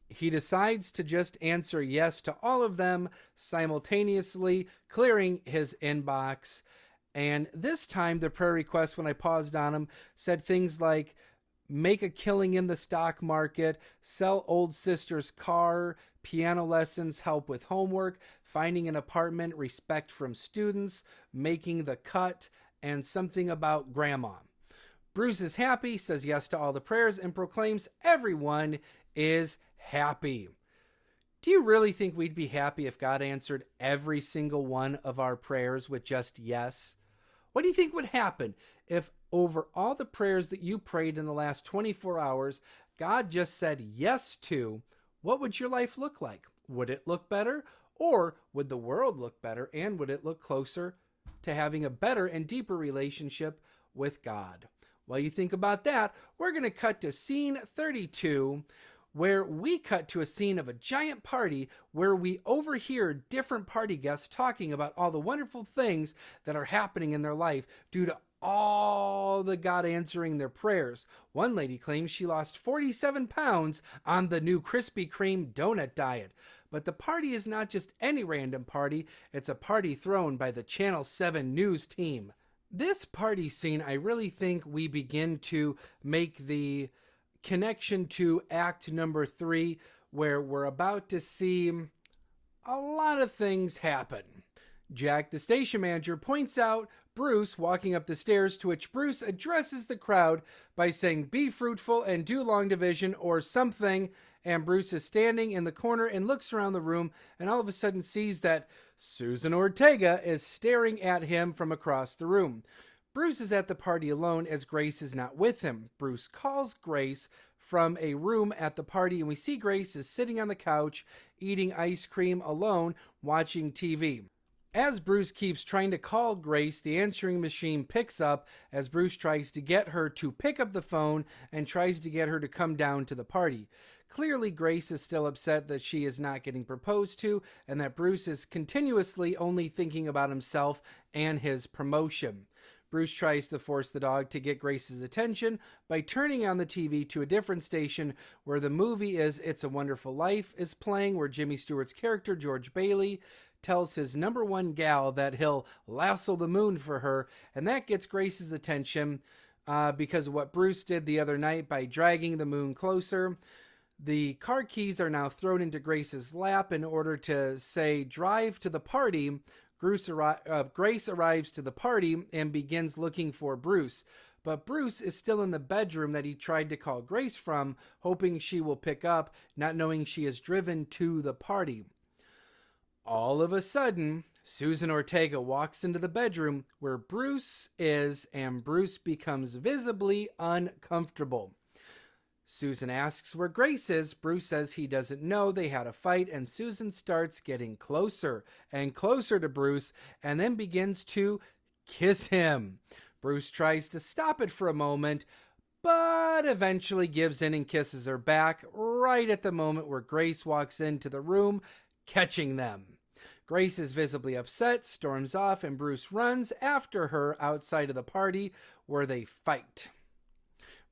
He decides to just answer yes to all of them simultaneously, clearing his inbox. And this time the prayer request, when I paused on him, said things like, make a killing in the stock market, sell old sister's car, piano lessons, help with homework, finding an apartment, respect from students, making the cut, and something about grandma. Bruce is happy, says yes to all the prayers, and proclaims everyone is happy. Do you really think we'd be happy if God answered every single one of our prayers with just yes? What do you think would happen if over all the prayers that you prayed in the last 24 hours, God just said yes to? What would your life look like? Would it look better? Or would the world look better? And would it look closer to having a better and deeper relationship with God? While you think about that, we're going to cut to scene 32, where we cut to a scene of a giant party where we overhear different party guests talking about all the wonderful things that are happening in their life due to all the God answering their prayers. One lady claims she lost 47 pounds on the new Krispy Kreme donut diet. But the party is not just any random party, it's a party thrown by the Channel 7 news team. This party scene, I really think we begin to make the connection to act number 3, where we're about to see a lot of things happen. Jack, the station manager, points out Bruce walking up the stairs, to which Bruce addresses the crowd by saying, be fruitful and do long division or something. And Bruce is standing in the corner and looks around the room and all of a sudden sees that Susan Ortega is staring at him from across the room. Bruce is at the party alone as Grace is not with him. Bruce calls Grace from a room at the party, and we see Grace is sitting on the couch eating ice cream alone, watching TV. As Bruce keeps trying to call Grace, the answering machine picks up as Bruce tries to get her to pick up the phone and tries to get her to come down to the party. Clearly, Grace is still upset that she is not getting proposed to and that Bruce is continuously only thinking about himself and his promotion. Bruce tries to force the dog to get Grace's attention by turning on the TV to a different station where the movie is It's a Wonderful Life is playing, where Jimmy Stewart's character, George Bailey, tells his number one gal that he'll lasso the moon for her, and that gets Grace's attention because of what Bruce did the other night by dragging the moon closer. The car keys are now thrown into Grace's lap in order to say, drive to the party. Grace arrives to the party and begins looking for Bruce. But Bruce is still in the bedroom that he tried to call Grace from, hoping she will pick up, not knowing she is driven to the party. All of a sudden, Susan Ortega walks into the bedroom where Bruce is, and Bruce becomes visibly uncomfortable. Susan asks where Grace is. Bruce says he doesn't know. They had a fight, and Susan starts getting closer and closer to Bruce and then begins to kiss him. Bruce tries to stop it for a moment, but eventually gives in and kisses her back right at the moment where Grace walks into the room, catching them. Grace is visibly upset, storms off, and Bruce runs after her outside of the party where they fight.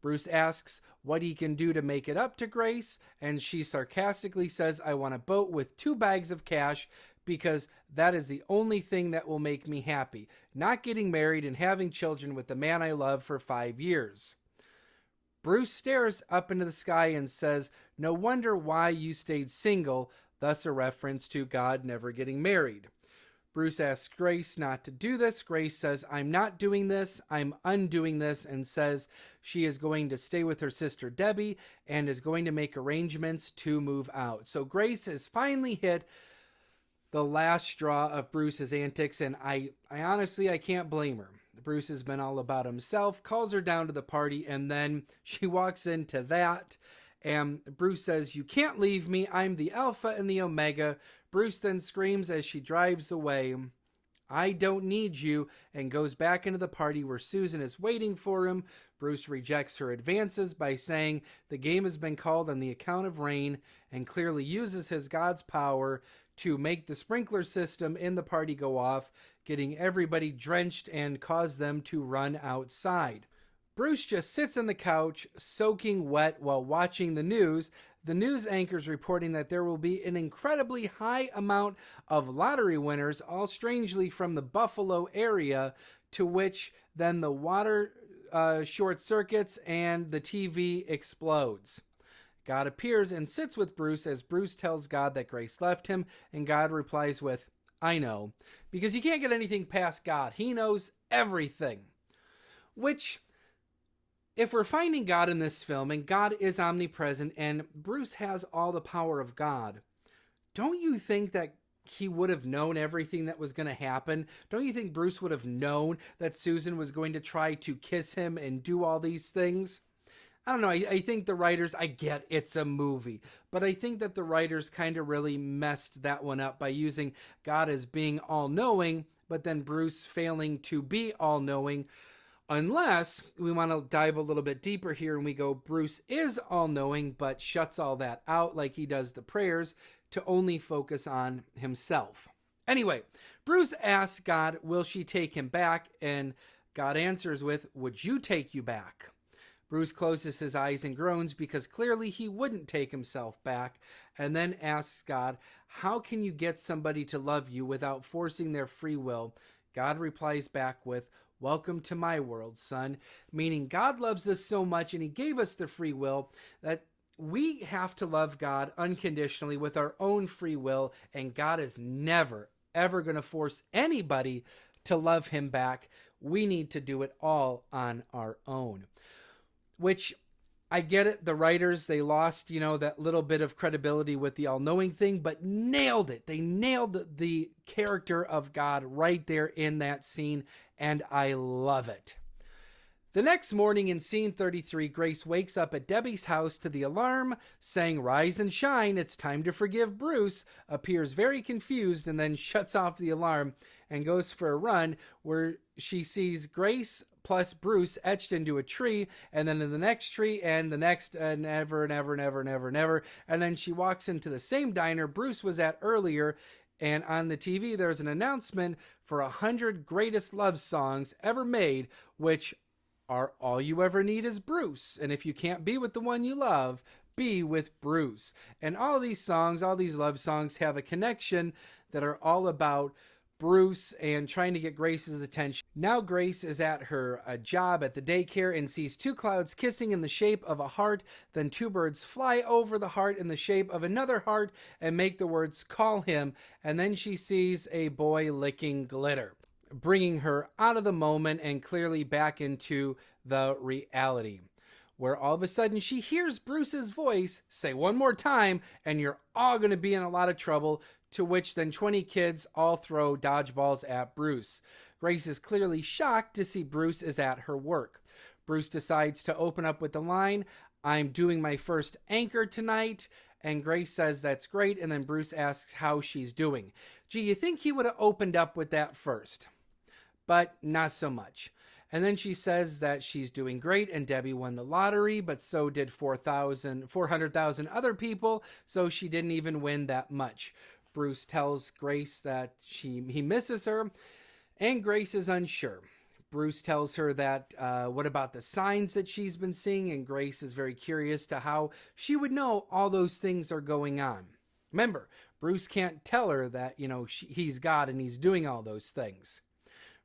Bruce asks what he can do to make it up to Grace, and she sarcastically says, I want a boat with 2 bags of cash because that is the only thing that will make me happy, not getting married and having children with the man I love for 5 years. Bruce stares up into the sky and says, no wonder why you stayed single, thus a reference to God never getting married. Bruce asks Grace not to do this. Grace says, I'm not doing this, I'm undoing this, and says she is going to stay with her sister Debbie and is going to make arrangements to move out. So Grace has finally hit the last straw of Bruce's antics, and I honestly, I can't blame her. Bruce has been all about himself, calls her down to the party, and then she walks into that, and Bruce says, you can't leave me, I'm the Alpha and the Omega. Bruce then screams as she drives away, I don't need you, and goes back into the party where Susan is waiting for him. Bruce rejects her advances by saying the game has been called on the account of rain, and clearly uses his God's power to make the sprinkler system in the party go off, getting everybody drenched and cause them to run outside. Bruce just sits on the couch, soaking wet while watching the news. The news anchor's reporting that there will be an incredibly high amount of lottery winners, all strangely from the Buffalo area, to which then the water short circuits and the TV explodes. God appears and sits with Bruce as Bruce tells God that Grace left him, and God replies with, I know, because you can't get anything past God. He knows everything. Which, if we're finding God in this film, and God is omnipresent, and Bruce has all the power of God, don't you think that he would have known everything that was going to happen? Don't you think Bruce would have known that Susan was going to try to kiss him and do all these things? I don't know, I think the writers, I get it's a movie, but I think that the writers kind of really messed that one up by using God as being all-knowing, but then Bruce failing to be all-knowing, unless we want to dive a little bit deeper here and we go, Bruce is all-knowing, but shuts all that out like he does the prayers to only focus on himself. Anyway, Bruce asks God, will she take him back? And God answers with, would you take you back? Bruce closes his eyes and groans because clearly he wouldn't take himself back, and then asks God, how can you get somebody to love you without forcing their free will? God replies back with, welcome to my world, son, meaning God loves us so much and he gave us the free will that we have to love God unconditionally with our own free will, and God is never, ever going to force anybody to love him back. We need to do it all on our own. Which, I get it, the writers, they lost, that little bit of credibility with the all-knowing thing, but nailed it. They nailed the character of God right there in that scene, and I love it. The next morning in scene 33, Grace wakes up at Debbie's house to the alarm saying, rise and shine, it's time to forgive Bruce, appears very confused, and then shuts off the alarm and goes for a run where she sees Grace plus Bruce etched into a tree, and then in the next tree, and the next, and ever, and ever, and ever, and ever, and ever. And then she walks into the same diner Bruce was at earlier, and on the TV there's an announcement for 100 greatest love songs ever made, which are all you ever need is Bruce. And if you can't be with the one you love, be with Bruce. And all these songs, all these love songs have a connection that are all about Bruce and trying to get Grace's attention. Now Grace is at her job at the daycare and sees two clouds kissing in the shape of a heart. Then two birds fly over the heart in the shape of another heart and make the words call him. And then she sees a boy licking glitter, bringing her out of the moment and clearly back into the reality, where all of a sudden she hears Bruce's voice say one more time and you're all going to be in a lot of trouble, to which then 20 kids all throw dodgeballs at Bruce. Grace is clearly shocked to see Bruce is at her work. Bruce decides to open up with the line, I'm doing my first anchor tonight, and Grace says that's great, and then Bruce asks how she's doing. Gee, you think he would have opened up with that first? But not so much. And then she says that she's doing great and Debbie won the lottery, but so did 400,000 other people, so she didn't even win that much. Bruce tells Grace that he misses her, and Grace is unsure. Bruce tells her that what about the signs that she's been seeing, and Grace is very curious to how she would know all those things are going on. Remember, Bruce can't tell her that, he's God and he's doing all those things.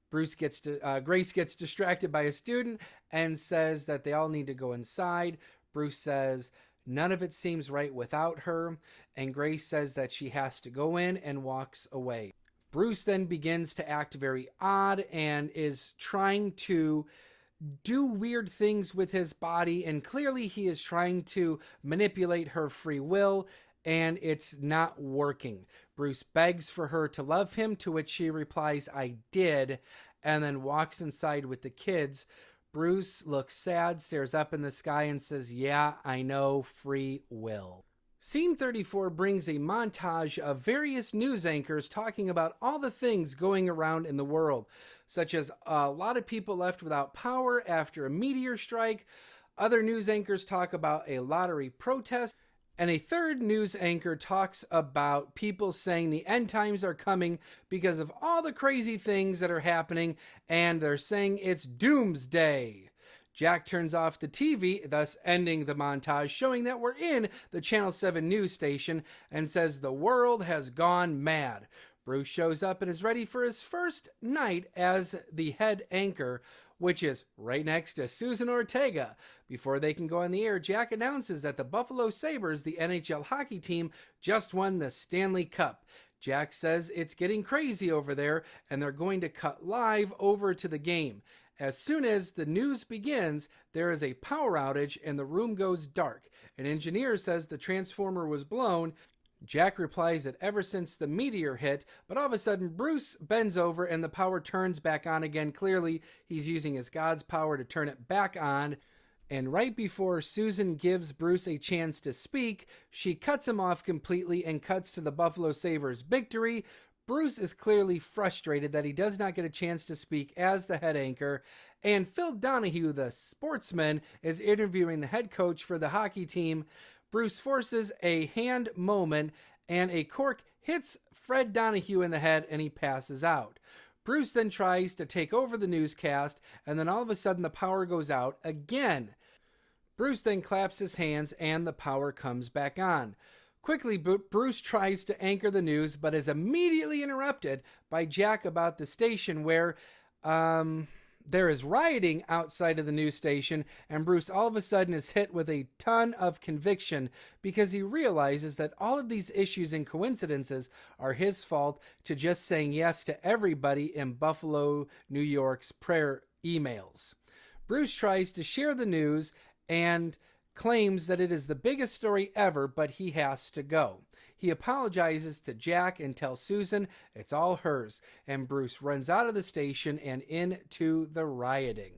Grace gets distracted by a student and says that they all need to go inside. Bruce says none of it seems right without her, and Grace says that she has to go in and walks away. Bruce then begins to act very odd and is trying to do weird things with his body, and clearly he is trying to manipulate her free will, and it's not working. Bruce begs for her to love him, to which she replies, "I did," and then walks inside with the kids. Bruce looks sad, stares up in the sky, and says, "Yeah, I know, free will." Scene 34 brings a montage of various news anchors talking about all the things going around in the world, such as a lot of people left without power after a meteor strike. Other news anchors talk about a lottery protest. And a third news anchor talks about people saying the end times are coming because of all the crazy things that are happening, and they're saying it's doomsday. Jack turns off the TV, thus ending the montage, showing that we're in the Channel 7 news station, and says the world has gone mad. Bruce shows up and is ready for his first night as the head anchor, which is right next to Susan Ortega. Before they can go on the air, Jack announces that the Buffalo Sabres, the NHL hockey team, just won the Stanley Cup. Jack says it's getting crazy over there, and they're going to cut live over to the game. As soon as the news begins, there is a power outage and the room goes dark. An engineer says the transformer was blown. Jack replies that ever since the meteor hit, but all of a sudden Bruce bends over and the power turns back on again. Clearly, he's using his God's power to turn it back on. And right before Susan gives Bruce a chance to speak, she cuts him off completely and cuts to the Buffalo Sabres' victory. Bruce is clearly frustrated that he does not get a chance to speak as the head anchor, and Phil Donahue, the sportsman, is interviewing the head coach for the hockey team. Bruce forces a hand moment, and a cork hits Fred Donahue in the head, and he passes out. Bruce then tries to take over the newscast, and then all of a sudden the power goes out again. Bruce then claps his hands, and the power comes back on. Quickly, Bruce tries to anchor the news, but is immediately interrupted by Jack about the station where there is rioting outside of the news station, and Bruce all of a sudden is hit with a ton of conviction because he realizes that all of these issues and coincidences are his fault to just saying yes to everybody in Buffalo, New York's prayer emails. Bruce tries to share the news and claims that it is the biggest story ever, but he has to go. He apologizes to Jack and tells Susan it's all hers, and Bruce runs out of the station and into the rioting.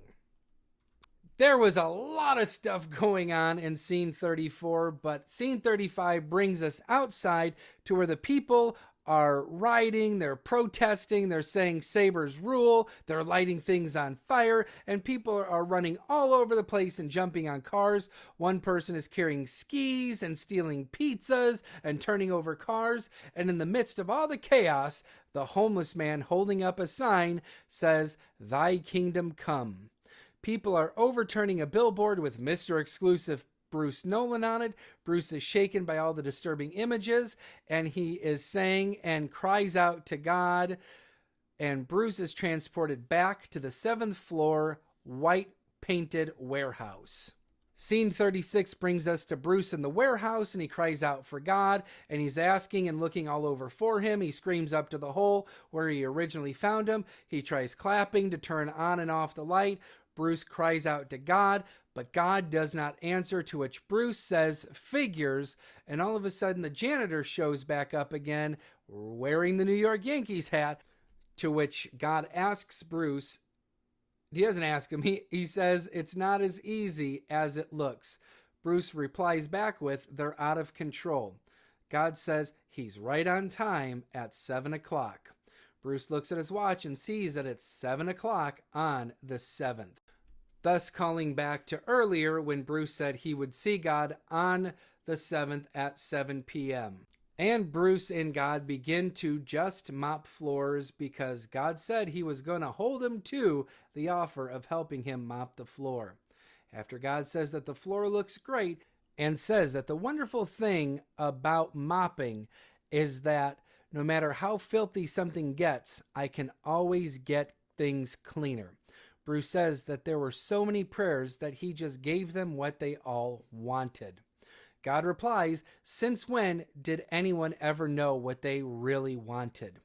There was a lot of stuff going on in scene 34, but scene 35 brings us outside to where the people are rioting, they're protesting, they're saying Sabres rule, they're lighting things on fire, and people are running all over the place and jumping on cars. One person is carrying skis and stealing pizzas and turning over cars, and in the midst of all the chaos, the homeless man holding up a sign says, "Thy kingdom come." People are overturning a billboard with Mr. Exclusive Bruce Nolan on it. Bruce is shaken by all the disturbing images, and he is saying and cries out to God, and Bruce is transported back to the 7th floor white painted warehouse. Scene 36 brings us to Bruce in the warehouse, and he cries out for God, and he's asking and looking all over for him. He screams up to the hole where he originally found him. He tries clapping to turn on and off the light. Bruce cries out to God, but God does not answer, to which Bruce says figures, and all of a sudden the janitor shows back up again wearing the New York Yankees hat, to which God asks Bruce, he doesn't ask him, he says it's not as easy as it looks. Bruce replies back with, "They're out of control." God says he's right on time at 7 o'clock. Bruce looks at his watch and sees that it's 7 o'clock on the 7th. Thus calling back to earlier when Bruce said he would see God on the 7th at 7 p.m. And Bruce and God begin to just mop floors because God said he was going to hold him to the offer of helping him mop the floor. After God says that the floor looks great and says that the wonderful thing about mopping is that no matter how filthy something gets, I can always get things cleaner. Bruce says that there were so many prayers that he just gave them what they all wanted. God replies, "Since when did anyone ever know what they really wanted?"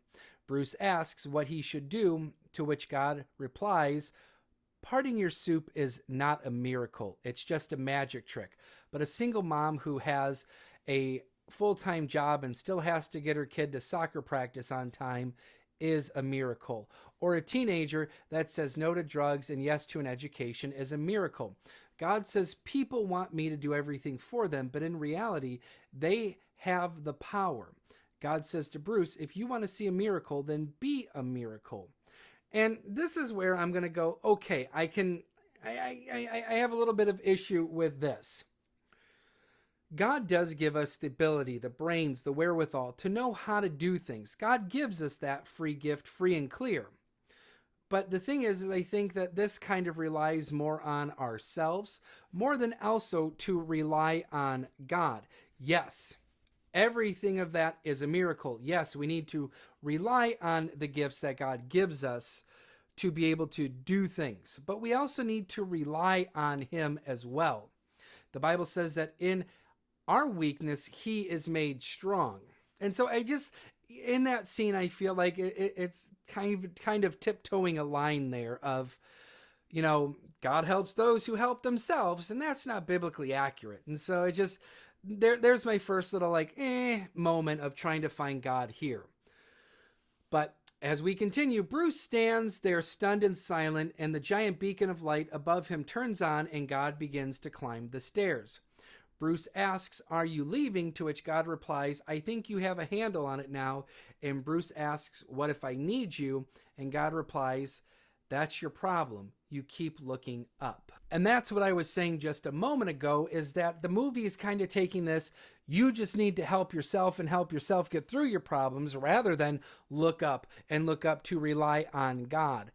Bruce asks what he should do, to which God replies, "Parting your soup is not a miracle. It's just a magic trick. But a single mom who has a full-time job and still has to get her kid to soccer practice on time is a miracle. Or a teenager that says no to drugs and yes to an education is a miracle. God says people want me to do everything for them, but in reality, they have the power." God says to Bruce, if you want to see a miracle, then be a miracle. And this is where I'm going to go, okay, I have a little bit of issue with this. God does give us the ability, the brains, the wherewithal to know how to do things. God gives us that free gift, free and clear. But the thing is, I think that this kind of relies more on ourselves, more than also to rely on God. Yes, everything of that is a miracle. Yes, we need to rely on the gifts that God gives us to be able to do things. But we also need to rely on Him as well. The Bible says that in our weakness, He is made strong. And so in that scene, I feel like it's kind of tiptoeing a line there of, God helps those who help themselves, and that's not biblically accurate. And so there's my first little moment of trying to find God here. But as we continue, Bruce stands there stunned and silent, and the giant beacon of light above him turns on, and God begins to climb the stairs. Bruce asks, "Are you leaving?" To which God replies, "I think you have a handle on it now." And Bruce asks, "What if I need you?" And God replies, "That's your problem. You keep looking up." And that's what I was saying just a moment ago, is that the movie is kind of taking this, you just need to help yourself and help yourself get through your problems, rather than look up to rely on God.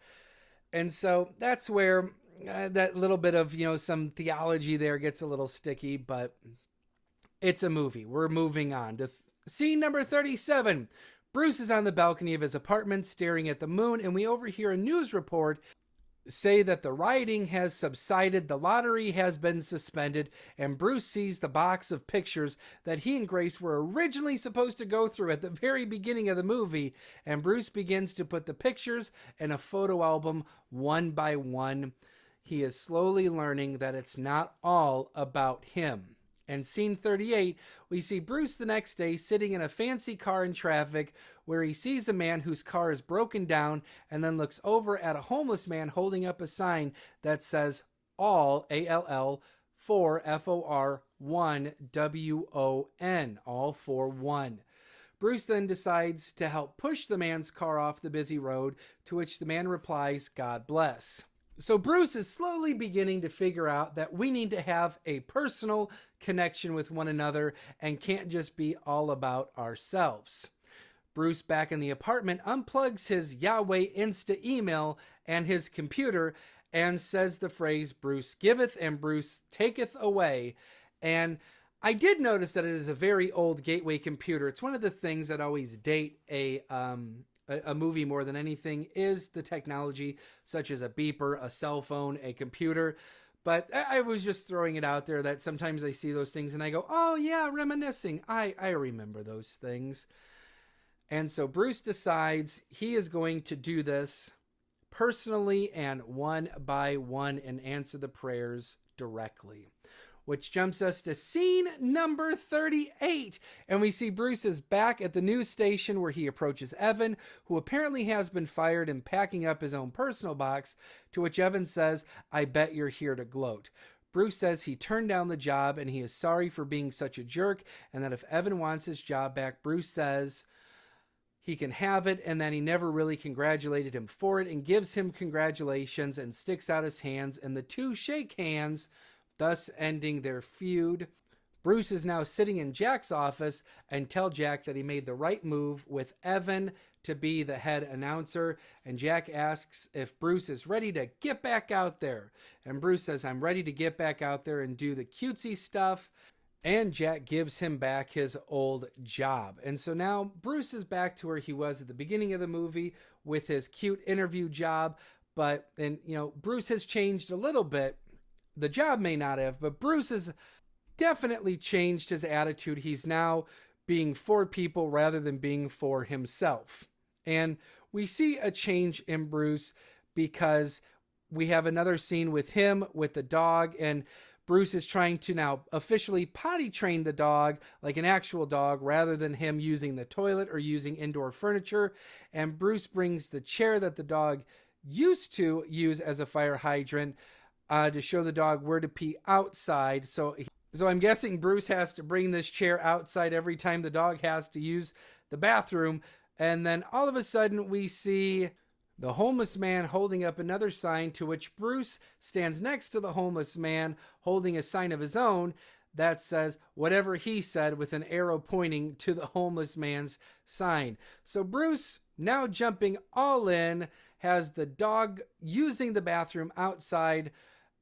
And so that's where that little bit of, some theology there gets a little sticky, but it's a movie. We're moving on to scene number 37. Bruce is on the balcony of his apartment staring at the moon, and we overhear a news report say that the rioting has subsided, the lottery has been suspended, and Bruce sees the box of pictures that he and Grace were originally supposed to go through at the very beginning of the movie, and Bruce begins to put the pictures in a photo album one by one. He is slowly learning that it's not all about him. And scene 38, we see Bruce the next day sitting in a fancy car in traffic, where he sees a man whose car is broken down, and then looks over at a homeless man holding up a sign that says all, ALL, for FOR 1 WON, all for one. Bruce then decides to help push the man's car off the busy road, to which the man replies, "God bless." So Bruce is slowly beginning to figure out that we need to have a personal connection with one another and can't just be all about ourselves. Bruce, back in the apartment, unplugs his Yahweh Insta email and his computer and says the phrase, "Bruce giveth and Bruce taketh away." And I did notice that it is a very old Gateway computer. It's one of the things that always date a movie more than anything, is the technology, such as a beeper, a cell phone, a computer. But I was just throwing it out there that sometimes I see those things and I go, oh yeah, reminiscing. I remember those things. And so Bruce decides he is going to do this personally and one by one and answer the prayers directly. Which jumps us to scene number 38. And we see Bruce is back at the news station, where he approaches Evan, who apparently has been fired and packing up his own personal box, to which Evan says, "I bet you're here to gloat." Bruce says he turned down the job and he is sorry for being such a jerk, and that if Evan wants his job back, Bruce says he can have it, and that he never really congratulated him for it, and gives him congratulations and sticks out his hands, and the two shake hands, thus ending their feud. Bruce is now sitting in Jack's office and tell Jack that he made the right move with Evan to be the head announcer. And Jack asks if Bruce is ready to get back out there. And Bruce says, "I'm ready to get back out there and do the cutesy stuff." And Jack gives him back his old job. And so now Bruce is back to where he was at the beginning of the movie with his cute interview job. But, Bruce has changed a little bit. The job may not have, but Bruce has definitely changed his attitude. He's now being for people rather than being for himself. And we see a change in Bruce because we have another scene with him with the dog, and Bruce is trying to now officially potty train the dog like an actual dog rather than him using the toilet or using indoor furniture. And Bruce brings the chair that the dog used to use as a fire hydrant to show the dog where to pee outside. So I'm guessing Bruce has to bring this chair outside every time the dog has to use the bathroom. And then all of a sudden we see the homeless man holding up another sign, to which Bruce stands next to the homeless man holding a sign of his own that says whatever he said, with an arrow pointing to the homeless man's sign. So Bruce, now jumping all in, has the dog using the bathroom outside,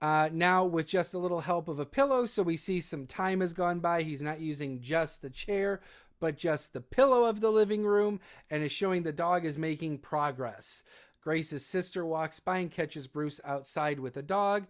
now with just a little help of a pillow. So we see some time has gone by. He's not using just the chair, but just the pillow of the living room, and is showing the dog is making progress. Grace's sister walks by and catches Bruce outside with a dog.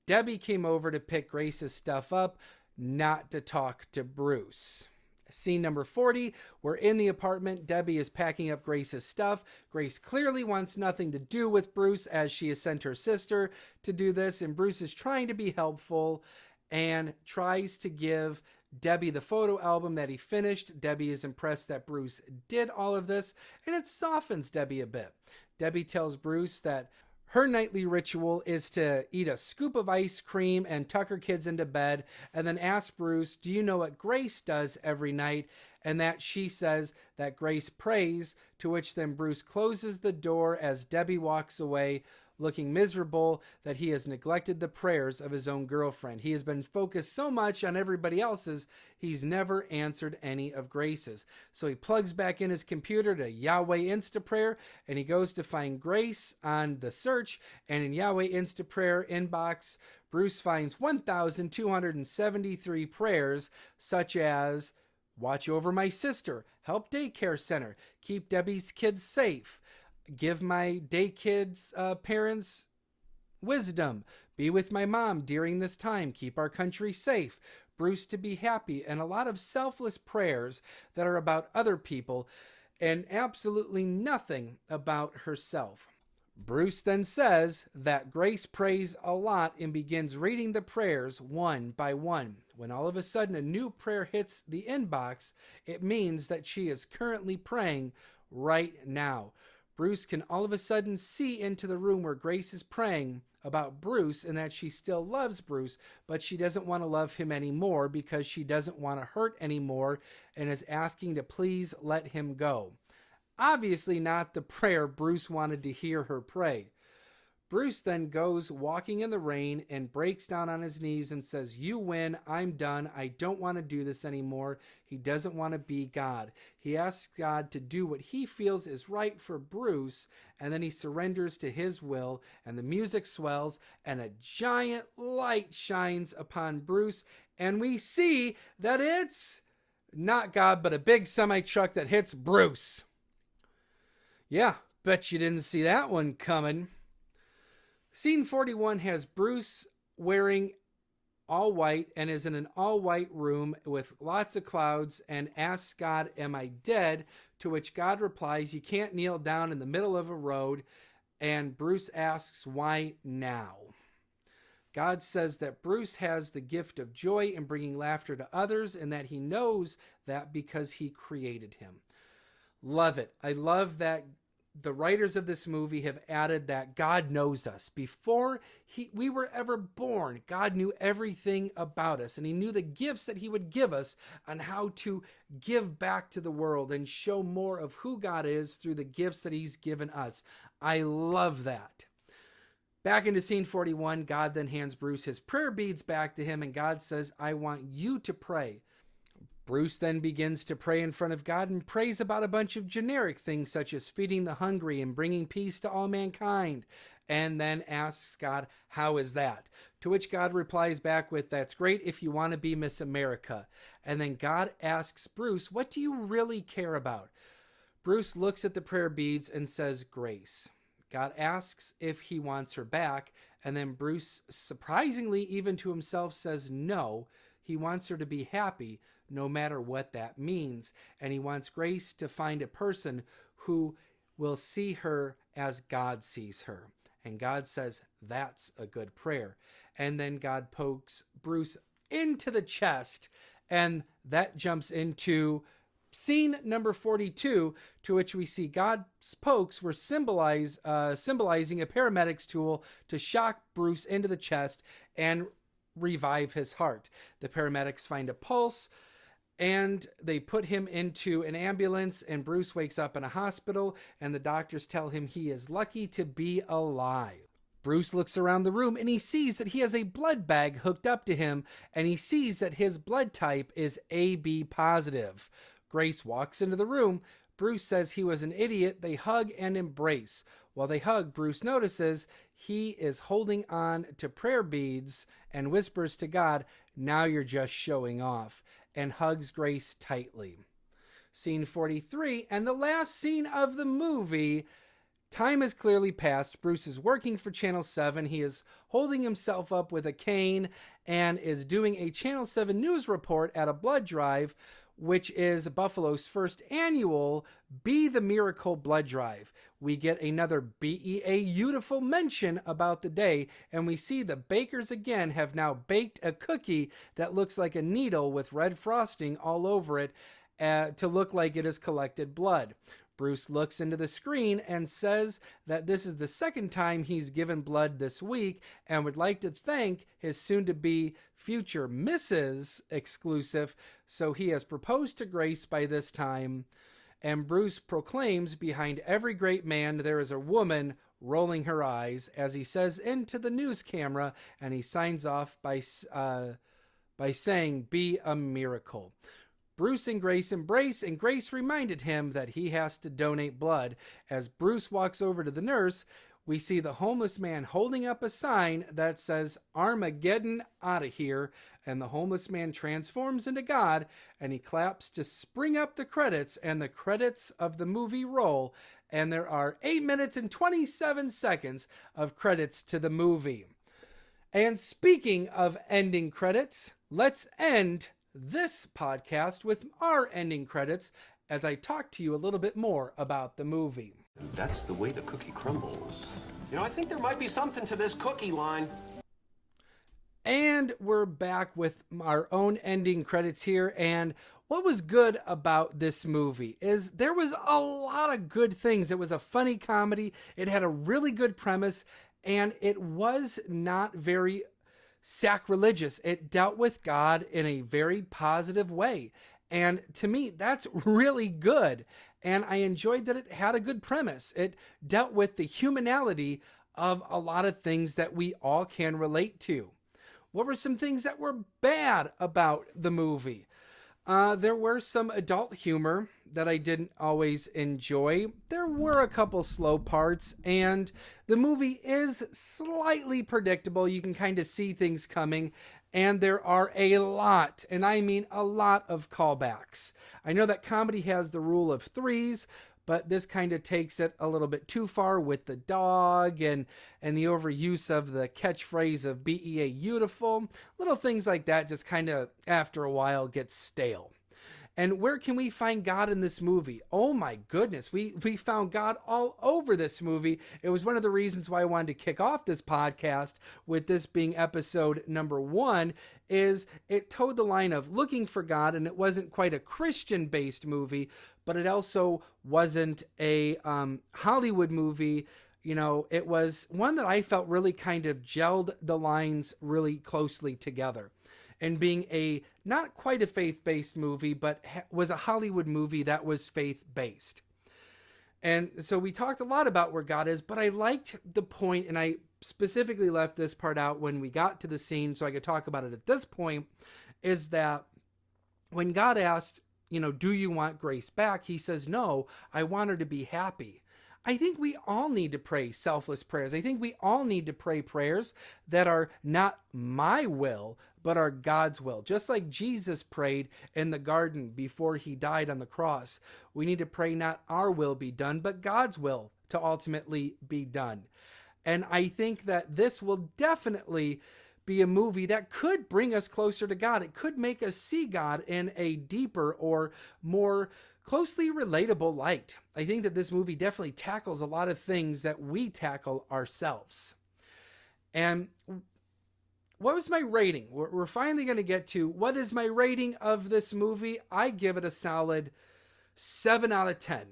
Debbie came over to pick Grace's stuff up, not to talk to Bruce. Scene number 40, we're in the apartment. Debbie is packing up Grace's stuff. Grace clearly wants nothing to do with Bruce, as she has sent her sister to do this, and Bruce is trying to be helpful and tries to give Debbie the photo album that he finished. Debbie is impressed that Bruce did all of this, and it softens Debbie a bit. Debbie tells Bruce that her nightly ritual is to eat a scoop of ice cream and tuck her kids into bed, and then asks Bruce, do you know what Grace does every night? And that she says that Grace prays, to which then Bruce closes the door as Debbie walks away, looking miserable that he has neglected the prayers of his own girlfriend. He has been focused so much on everybody else's, he's never answered any of Grace's. So he plugs back in his computer to Yahweh Instaprayer, and he goes to find Grace on the search, and in Yahweh Instaprayer inbox, Bruce finds 1,273 prayers, such as watch over my sister, help daycare center, keep Debbie's kids safe, give my day kids' parents wisdom, be with my mom during this time, keep our country safe, Bruce to be happy, and a lot of selfless prayers that are about other people and absolutely nothing about herself. Bruce then says that Grace prays a lot and begins reading the prayers one by one. When all of a sudden a new prayer hits the inbox, it means that she is currently praying right now. Bruce can all of a sudden see into the room where Grace is praying about Bruce, and that she still loves Bruce, but she doesn't want to love him anymore because she doesn't want to hurt anymore, and is asking to please let him go. Obviously not the prayer Bruce wanted to hear her pray. Bruce then goes walking in the rain and breaks down on his knees and says, you win, I'm done, I don't want to do this anymore. He doesn't want to be God. He asks God to do what he feels is right for Bruce, and then he surrenders to his will, and the music swells, and a giant light shines upon Bruce, and we see that it's not God, but a big semi-truck that hits Bruce. Yeah, bet you didn't see that one coming. Scene 41 has Bruce wearing all white and is in an all white room with lots of clouds and asks God, am I dead? To which God replies, you can't kneel down in the middle of a road. And Bruce asks, why now? God says that Bruce has the gift of joy in bringing laughter to others, and that he knows that because he created him. Love it. I love that the writers of this movie have added that God knows us. Before we were ever born, God knew everything about us, and he knew the gifts that he would give us on how to give back to the world and show more of who God is through the gifts that he's given us. I love that. Back into scene 41, God then hands Bruce his prayer beads back to him, and God says, I want you to pray. Bruce then begins to pray in front of God and prays about a bunch of generic things such as feeding the hungry and bringing peace to all mankind, and then asks God, how is that? To which God replies back with, that's great if you want to be Miss America. And then God asks Bruce, what do you really care about? Bruce looks at the prayer beads and says, Grace. God asks if he wants her back, and then Bruce, surprisingly even to himself, says no, he wants her to be happy, no matter what that means. And he wants Grace to find a person who will see her as God sees her. And God says, that's a good prayer. And then God pokes Bruce into the chest, and that jumps into scene number 42, to which we see God's pokes were symbolizing a paramedic's tool to shock Bruce into the chest and revive his heart. The paramedics find a pulse, and they put him into an ambulance, and Bruce wakes up in a hospital, and the doctors tell him he is lucky to be alive. Bruce looks around the room, and he sees that he has a blood bag hooked up to him, and he sees that his blood type is AB positive. Grace walks into the room. Bruce says he was an idiot. They hug and embrace. While they hug, Bruce notices he is holding on to prayer beads and whispers to God, "Now you're just showing off," and hugs Grace tightly. Scene 43, and the last scene of the movie. Time has clearly passed. Bruce is working for Channel 7. He is holding himself up with a cane and is doing a Channel 7 news report at a blood drive, which is Buffalo's first annual Be the Miracle blood drive. We get another BEA beautiful mention about the day, and we see the bakers again have now baked a cookie that looks like a needle with red frosting all over it to look like it has collected blood. Bruce looks into the screen and says that this is the second time he's given blood this week and would like to thank his soon-to-be future Mrs. exclusive. So he has proposed to Grace by this time, and Bruce proclaims, behind every great man there is a woman, rolling her eyes, as he says into the news camera, and he signs off by saying, "Be a miracle." Bruce and Grace embrace, and Grace reminded him that he has to donate blood. As Bruce walks over to the nurse, we see the homeless man holding up a sign that says, "Armageddon out of here," and the homeless man transforms into God, and he claps to spring up the credits, and the credits of the movie roll, and there are 8 minutes and 27 seconds of credits to the movie. And speaking of ending credits, let's end this podcast with our ending credits as I talk to you a little bit more about the movie. That's the way the cookie crumbles. You know, I think there might be something to this cookie line. And we're back with our own ending credits here. And what was good about this movie is there was a lot of good things. It was a funny comedy. It had a really good premise, and it was not very sacrilegious. It dealt with God in a very positive way. And to me, that's really good. And I enjoyed that it had a good premise. It dealt with the humanality of a lot of things that we all can relate to. What were some things that were bad about the movie? There were some adult humor that I didn't always enjoy. There were a couple slow parts, and the movie is slightly predictable. You can kind of see things coming, and there are a lot, and I mean a lot, of callbacks. I know that comedy has the rule of threes, but this kind of takes it a little bit too far with the dog and the overuse of the catchphrase of BEA beautiful. Little things like that just kind of, after a while, get stale. And where can we find God in this movie? Oh my goodness, we found God all over this movie. It was one of the reasons why I wanted to kick off this podcast with this being episode number 1, is it towed the line of looking for God, and it wasn't quite a Christian-based movie, but it also wasn't a Hollywood movie. You know, it was one that I felt really kind of gelled the lines really closely together. And being a not quite a faith-based movie, but was a Hollywood movie that was faith-based. And so we talked a lot about where God is, but I liked the point, and I specifically left this part out when we got to the scene so I could talk about it at this point, is that when God asked, you know, do you want Grace back? He says, no, I want her to be happy. I think we all need to pray selfless prayers. I think we all need to pray prayers that are not my will, but are God's will. Just like Jesus prayed in the garden before he died on the cross. We need to pray not our will be done, but God's will to ultimately be done. And I think that this will definitely be a movie that could bring us closer to God. It could make us see God in a deeper or more closely relatable light. I think that this movie definitely tackles a lot of things that we tackle ourselves. And what was my rating? We're finally going to get to what is my rating of this movie. I give it a solid 7 out of 10.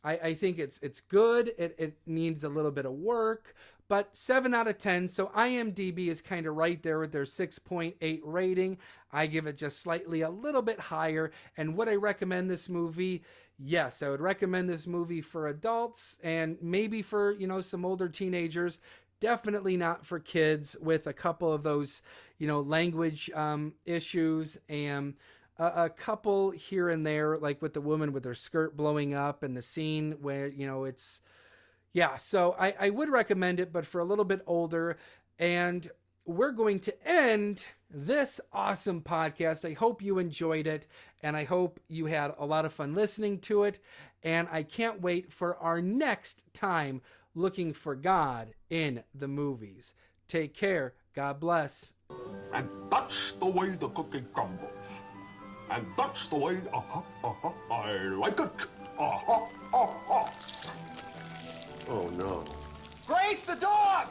I think it's good. It needs a little bit of work, but 7 out of 10. So IMDb is kind of right there with their 6.8 rating. I give it just slightly a little bit higher. And would I recommend this movie? Yes, I would recommend this movie for adults and maybe for, some older teenagers. Definitely not for kids with a couple of those, language issues and a couple here and there, like with the woman with her skirt blowing up and the scene where, it's, yeah. So I would recommend it, but for a little bit older. And we're going to end this awesome podcast. I hope you enjoyed it, and I hope you had a lot of fun listening to it. And I can't wait for our next time looking for God in the movies. Take care. God bless. And that's the way the cookie crumbles. And that's the way, I like it. Oh no. Grace, the dog!